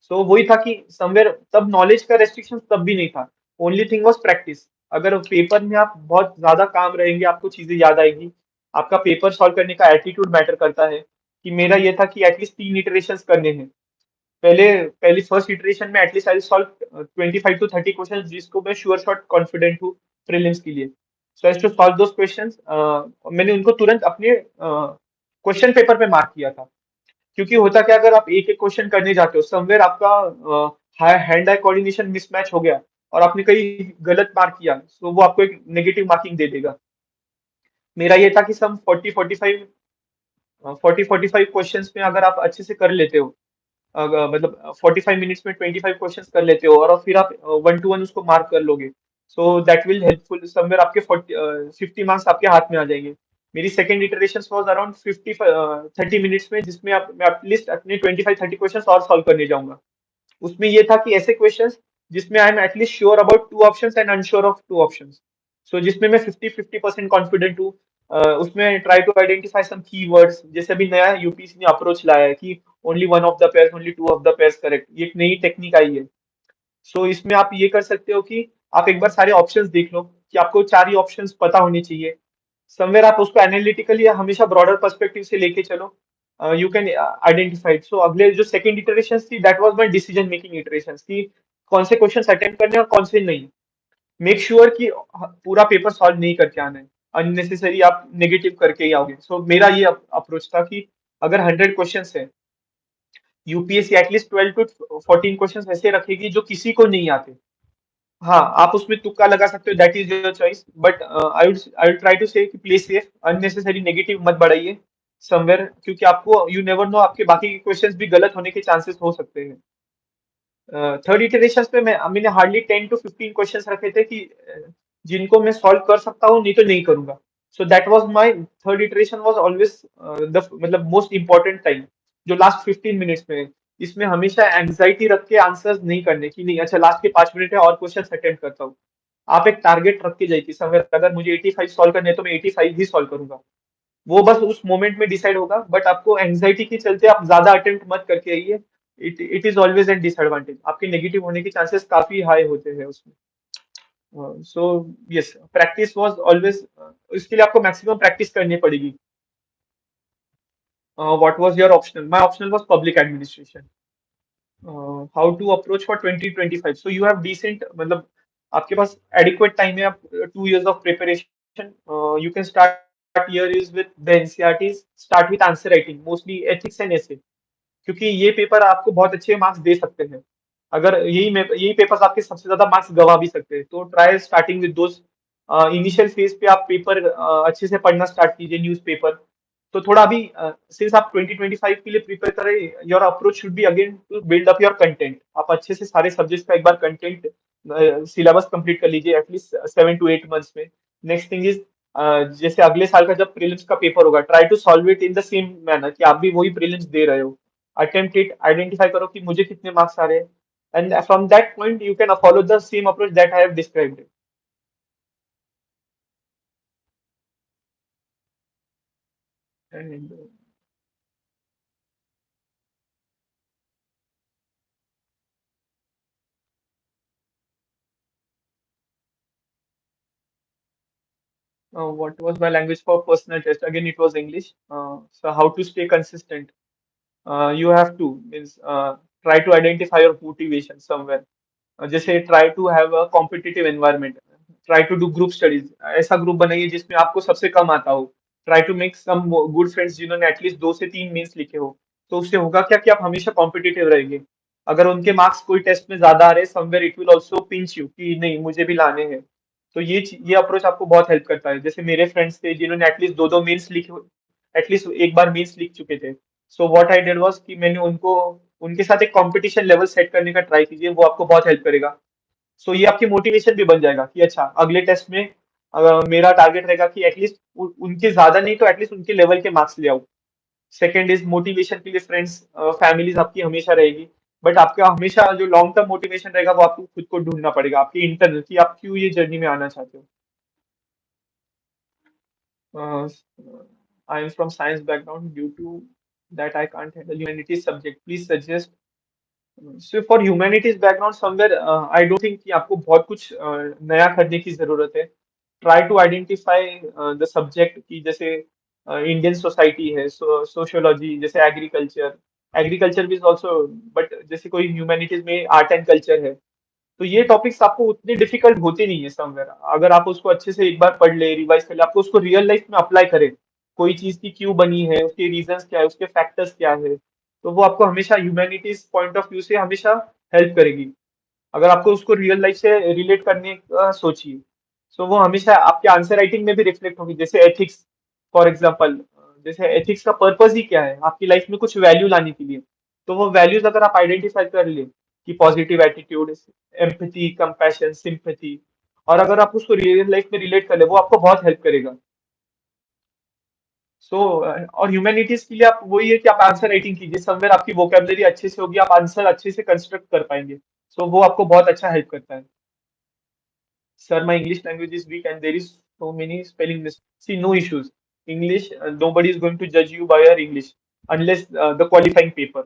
सो वही था कि समवेयर तब नॉलेज का रेस्ट्रिक्शन तब भी नहीं था. Only thing was practice. अगर पेपर में आप बहुत ज्यादा काम रहेंगे, आपको चीजें याद आएगी. आपका पेपर सॉल्व करने का एटीट्यूड मैटर करता है. कि मेरा ये था कि एटलीस्ट 3 इटरेशंस करने हैं. पहले पहली फर्स्ट इटरेशन में at least I solve 25 to 30 question, जिसको मैं श्योर शॉट कॉन्फिडेंट हूँ प्रीलिम्स के लिए. So as to solve those questions, मैंने उनको तुरंत अपने क्वेश्चन पेपर पे मार्क किया था. क्योंकि होता क्या, अगर आप एक एक क्वेश्चन करने जाते हो, समवेयर आपका हैंड आई कोऑर्डिनेशन मिसमैच हो गया और आपने कहीं गलत मार्क किया, तो वो आपको एक नेगेटिव मार्किंग दे देगा. मेरा ये था कि सम 40-45 क्वेश्चंस में अगर आप अच्छे से कर लेते हो, मतलब 45 मिनट्स में 25 क्वेश्चंस कर लेते हो, और फिर आप 1 to 1 उसको मार्क कर लोगे, सो दैट विल हेल्पफुल. समवेयर आपके 50 मार्क्स आपके हाथ में आ जाएंगे. मेरी second iteration was around 30 minutes में, जिसमें आप मैं एटलीस्ट अपने 25-30 क्वेश्चंस और सॉल्व करने जाऊंगा. उसमें ये था कि ऐसे क्वेश्चंस जिसमें I am at least sure about 2 options and unsure of 2 options. So जिसमें मैं 50-50% कॉन्फिडेंट हूँ. उसमें try to identify some keywords. जैसे अभी नया यूपीएससी ने अप्रोच लाया है कि only one of the pairs, only two of the pairs correct. ये एक नई टेक्निक आई है. सो इसमें आप ये कर सकते हो कि आप एक बार सारे ऑप्शंस देख लो कि आपको चार ही ऑप्शंस पता होनी चाहिए. समवेयर आप उसको एनालिटिकली हमेशा ब्रॉडर पर्सपेक्टिव से लेके चलो. You can identify. सो अगले जो सेकंड इटरेशन थी, that was my decision making iteration, कि कौन से क्वेश्चन अटेम्प्ट करने हैं और कौन से नहीं. मेक श्योर कि पूरा पेपर सॉल्व नहीं करके आना है. अननेसेसरी आप नेगेटिव करके ही आओगे. सो मेरा ये अप्रोच था कि अगर 100 क्वेश्चन है, यूपीएससी एटलीस्ट 12 to 14 क्वेश्चन ऐसे रखेगी जो किसी को नहीं आते. हाँ, आप उसमें तुक्का लगा सकते हो, that is your choice, but I would try to say कि प्ले सेफ. अननेसेसरी नेगेटिव मत बढ़ाइए समवेयर, क्योंकि आपको यू नेवर नो, आपके बाकी के क्वेश्चंस भी गलत होने के चांसेस हो सकते हैं. थर्ड इटरेशन पे मैंने हार्डली 10 to 15 क्वेश्चंस रखे थे कि जिनको मैं सॉल्व कर सकता हूँ, नहीं तो नहीं करूंगा. So that was my third iteration was always the मतलब मोस्ट इंपॉर्टेंट टाइम, जो लास्ट 15 मिनट्स में है. इसमें हमेशा एंग्जाइटी रख के आंसर्स नहीं करने की. नहीं, अच्छा लास्ट के 5 मिनट है और क्वेश्चन अटेम्प्ट करता हूँ. आप एक टारगेट रख के जाइए. समय अगर मुझे 85 सॉल्व करने हैं तो मैं 85 ही सॉल्व करूंगा. वो बस उस मोमेंट में डिसाइड होगा, बट आपको एंग्जाइटी के चलते आप ज्यादा अटेम्प्ट मत करके आइए. It is always an disadvantage. आपके नेगेटिव होने के चांसेस काफी हाई होते हैं उसमें. So yes, practice was always. इसके लिए आपको मैक्सिमम प्रैक्टिस करनी पड़ेगी. What was your optional? My optional was public administration. How to approach for 2025? So you have decent, मतलब आपके पास एडिक्वेट टाइम है. आप 2 years of preparation. You can start year is with the NCERTs. Start with answer writing, mostly ethics and ऐसे, क्योंकि ये paper आपको बहुत अच्छे मार्क्स दे सकते हैं. अगर यही पेपर्स आपके सबसे ज्यादा मार्क्स गवा भी सकते हैं, तो try starting with those. Initial phase पे आप पेपर अच्छे से पढ़ना स्टार्ट कीजिए, न्यूज पेपर. तो थोड़ा अभी सिंस आप 2025 के लिए प्रिपेयर कर रहे हैं, your approach should be again to build up your content. आप अच्छे से सारे सब्जेक्ट्स का एक बार कंटेंट सिलेबस कंप्लीट कर लीजिए एटलीस्ट 7 to 8 मंथ्स में. नेक्स्ट थिंग इज, जैसे अगले साल का जब प्रीलिम्स का पेपर होगा, try to solve it in the same manner कि आप भी वही प्रीलिम्स दे रहे हो. अटेम्प्ट इट, आइडेंटिफाई करो कि मुझे कितने मार्क्स आ रहे हैं. And from that point, you can follow the same approach that I have described. And what was my language for personal test? Again, it was English. So how to stay consistent? You have to means try to identify your motivation somewhere. जैसे try to have a competitive environment, try to do group studies, ऐसा group बनाइए जिसमें आपको सबसे कम आता हो, try to make some good friends जिन्होंने एटलीस्ट 2 से 3 मीन्स लिखे हो। तो उससे होगा क्या कि आप हमेशा कॉम्पिटिटिव रहेंगे। अगर उनके मार्क्स कोई टेस्ट में ज्यादा आ रहे हैं somewhere it will also pinch you कि नहीं मुझे भी लाने हैं। तो ये अप्रोच आपको बहुत हेल्प करता है। जैसे मेरे फ्रेंड्स थे जिन्होंने एटलीस्ट 2 2 मीन्स लिखे, एटलीस्ट एक बार मीन्स लिख चुके थे। सो व्हाट आई डिड वाज कि मैंने उनको उनके साथ एक कंपटीशन लेवल सेट करने का ट्राई कीजिए, वो आपको बहुत हेल्प करेगा। सो ये आपकी मोटिवेशन भी बन जाएगा कि अच्छा अगले टेस्ट में मेरा टारगेट रहेगा कि एटलीस्ट उनके ज्यादा नहीं तो एटलीस्ट उनके लेवल के मार्क्स ले आऊं। सेकंड इज मोटिवेशन के लिए फ्रेंड्स फैमिलीज आपकी हमेशा रहेगी। बट आपका हमेशा जो लॉन्ग टर्म मोटिवेशन रहेगा वो आपको खुद को ढूंढना पड़ेगा, आपकी इंटरनल कि आप क्यों ये जर्नी में आना चाहते हो। I am from science background, due to that I can't handle humanities subject, please suggest. So for humanities background somewhere I don't think कि आपको बहुत कुछ नया करने की जरूरत है। Try to identify the subject की, जैसे इंडियन सोसाइटी है, सोशियोलॉजी, जैसे एग्रीकल्चर, एग्रीकल्चर भी ऑल्सो, बट जैसे कोई ह्यूमैनिटीज में आर्ट एंड कल्चर है, तो ये टॉपिक्स आपको उतने डिफिकल्ट होते नहीं है समवेयर। अगर आप उसको अच्छे से एक बार पढ़ ले, रिवाइज कर ले, आपको उसको रियल लाइफ में अप्लाई करें, कोई चीज की क्यों बनी है, उसके रीजंस क्या है, उसके फैक्टर्स क्या है, तो वो आपको हमेशा ह्यूमैनिटीज पॉइंट ऑफ व्यू से हमेशा हेल्प करेगी। अगर आपको उसको रियल लाइफ से रिलेट करने का सोचिए, तो वो हमेशा आपके आंसर राइटिंग में भी रिफ्लेक्ट होगी। जैसे एथिक्स फॉर एग्जाम्पल, जैसे एथिक्स का पर्पस ही क्या है, आपकी लाइफ में कुछ वैल्यू लाने के लिए। तो वो वैल्यूज अगर आप आइडेंटिफाई कर ले कि positive attitude, empathy, compassion, sympathy, और अगर आप उसको रियल लाइफ में रिलेट कर ले, वो आपको बहुत हेल्प करेगा। सो और ह्यूमैनिटीज के लिए आप वही है कि आप आंसर राइटिंग कीजिए, समवेयर आपकी वोकेबलरी अच्छे से होगी, आप आंसर अच्छे से कंस्ट्रक्ट कर पाएंगे। सो वो आपको बहुत अच्छा हेल्प करता है। Sir, my English language is weak and there is so many spelling mistakes. See, no issues. English, nobody is going to judge you by your English unless the qualifying paper.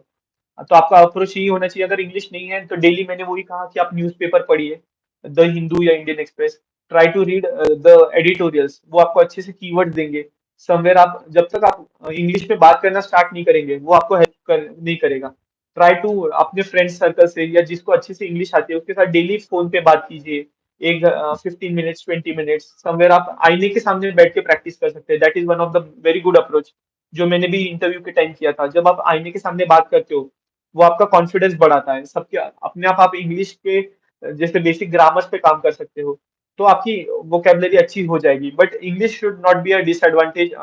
तो आपका approach यही होना चाहिए। अगर English नहीं है तो daily मैंने वही कहा कि आप न्यूज़पेपर पढ़िए, द हिंदू या Indian Express. Try to read the editorials, वो आपको अच्छे से कीवर्ड देंगे। समवेयर आप जब तक आप इंग्लिश में बात करना स्टार्ट नहीं करेंगे वो आपको नहीं करेगा। ट्राई टू अपने फ्रेंड सर्कल से या जिसको अच्छे से इंग्लिश आती है उसके साथ डेली फोन पे बात कीजिए। एक 15 मिनट्स, 20 मिनट्स समवेयर आप आईने के सामने बैठ के प्रैक्टिस कर सकते हैं। That is one of the very good approach जो मैंने भी इंटरव्यू के टाइम किया था। जब आप आईने के सामने बात करते हो वो आपका कॉन्फिडेंस बढ़ाता है। सबके अपने आप इंग्लिश के जैसे बेसिक ग्रामर्स पे काम कर सकते हो, तो आपकी वोकेबलरी अच्छी हो जाएगी। But English should not be a disadvantage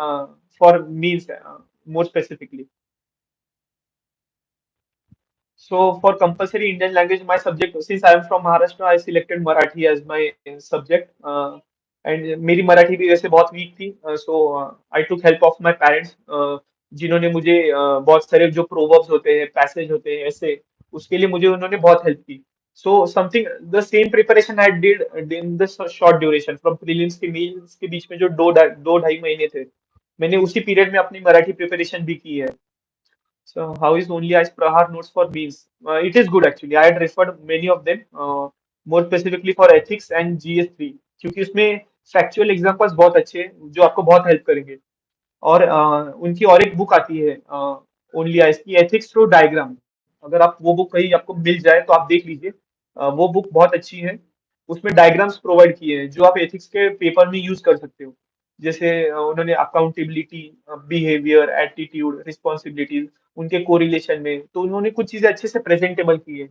for means more specifically. So for compulsory Indian language, my subject, since I am from Maharashtra, I selected Marathi as my subject. And मेरी मराठी भी वैसे बहुत week थी, so I took help of my parents, जिन्होंने मुझे बहुत सारे जो प्रोवर्ब्स होते हैं, पैसेज होते हैं ऐसे, उसके लिए मुझे उन्होंने बहुत हेल्प की। So something the same preparation I did in this short duration from prelims के means के बीच में जो 2 2 ढाई महीने थे, मैंने उसी पीरियड में अपनी मराठी प्रिपरेशन भी की है। So how is only as Prahar notes for meals? It is good actually. I had referred many of them, more specifically for ethics and GS3, क्योंकि उसमें फैक्चुअल एग्जांपल्स बहुत अच्छे हैं जो आपको बहुत हेल्प करेंगे। और उनकी और एक बुक आती है ओनली आइस की, एथिक्स थ्रू डायग्राम। अगर आप वो बुक कहीं आपको मिल जाए तो आप देख लीजिए। वो बुक बहुत अच्छी है। उसमें डायग्राम्स प्रोवाइड किए हैं जो आप एथिक्स के पेपर में यूज कर सकते हो। जैसे उन्होंने अकाउंटेबिलिटी, बिहेवियर, एटीट्यूड, रिस्पॉन्सिबिलिटीज, उनके कोरिलेशन में तो उन्होंने कुछ चीजें अच्छे से प्रेजेंटेबल की है।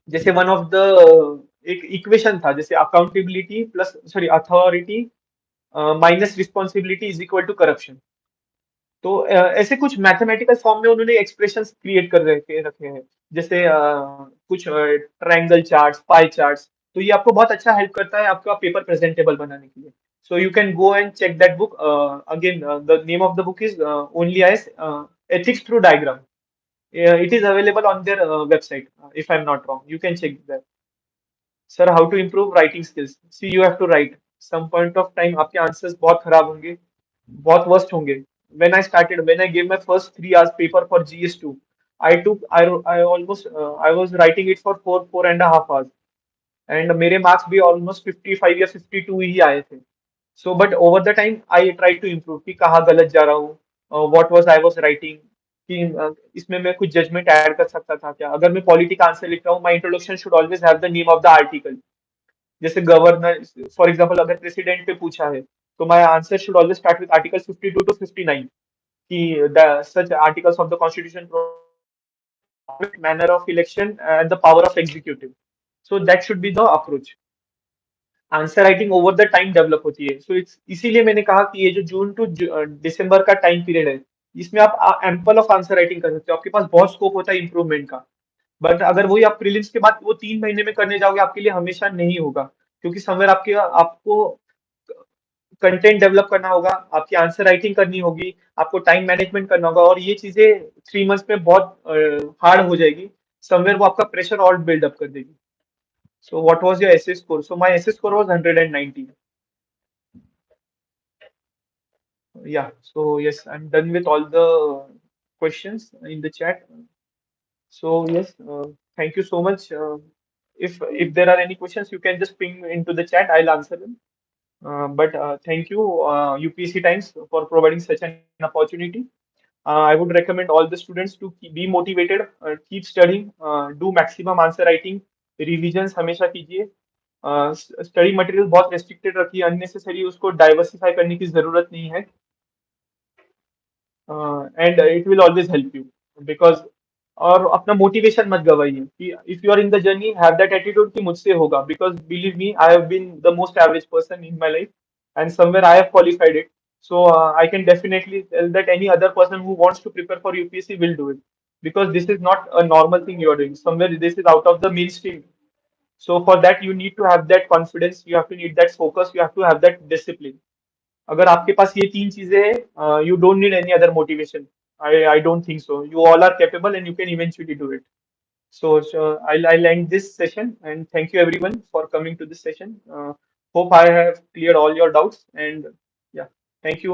जैसे वन ऑफ द एक इक्वेशन था, जैसे accountability plus sorry authority minus responsibility is equal to corruption. तो ऐसे कुछ मैथमेटिकल फॉर्म में उन्होंने एक्सप्रेशंस क्रिएट कर रखे रखे हैं। जैसे कुछ ट्रायंगल चार्ट्स, पाई चार्ट्स। तो ये आपको बहुत अच्छा हेल्प करता है आपका पेपर प्रेजेंटेबल बनाने के लिए। So you can go and check that book. Again the name of the book is only as ethics through diagram. It is available on their website, if I'm not wrong. You can check that. Sir, how to improve writing skills, see you have to write some point of time आपके answers बहुत खराब होंगे, बहुत worst होंगे. When I gave my first 3 hours paper for GS2, I almost I was writing it for 4.5 hours, and मेरे marks भी almost 55 या 52 ही आए थे. So but over the time I try to improve कि कहाँ गलत जा रहा हूँ, what was I was writing, कि इसमें मैं कुछ जजमेंट ऐड कर सकता था क्या. अगर मैं पॉलिटी का आंसर लिख रहा हूँ, my introduction should always have the name of the article. जैसे गवर्नर, फॉर एग्जाम्पल अगर प्रेसिडेंट पे पूछा है, तो my answer should always start with article 52 to 59, कि the such articles of the constitution manner of election and the power of executive. So that should be the approach. Answer writing over the time develop होती है. So it's इसीलिए मैंने कहा कि ये जो जून to दिसंबर का टाइम पीरियड है, इसमें आप एम्पल ऑफ आंसर राइटिंग कर सकते हो, आपके पास बहुत स्कोप होता है इंप्रूवमेंट का. बट अगर वही आप प्रीलिम्स के बाद वो 3 महीने में करने जाओगे, आपके लिए हमेशा नहीं होगा, क्योंकि समवेयर आपको कंटेंट डेवलप करना होगा, आपकी आंसर राइटिंग करनी होगी, आपको टाइम मैनेजमेंट करना होगा, और ये चीजें 3 मंथ्स में बहुत हार्ड हो जाएगी. समवेयर वो आपका प्रेशर और बिल्डअप कर देगी. So what was your essay score? So my essay score was 190. Yeah. So yes, I'm done with all the questions in the chat. So yes, thank you so much. If there are any questions, you can just ping into the chat. I'll answer them. But thank you, UPSC Times, for providing such an opportunity. I would recommend all the students to be motivated, keep studying, do maximum answer writing, revisions हमेशा कीजिए. Study material बहुत restricted रखिए, unnecessary उसको diversify करने की जरूरत नहीं है. And it will always help you, because और अपना मोटिवेशन मत गवाइए, कि if you are in the journey have that attitude कि मुझसे होगा, because believe me I have been the most average person in my life, and somewhere I have qualified it. So I can definitely tell that any other person who wants to prepare for UPSC will do it, because this is not a normal thing you are doing. Somewhere this is out of the mainstream. So for that you need to have that confidence, you have to need that focus, you have to have that discipline. अगर आपके पास ये तीन चीजें हैं, you don't need any other motivation. I don't think so. You all are capable and you can eventually do it. So I'll end this session, and thank you everyone for coming to this session. Hope I have cleared all your doubts, and yeah, thank you.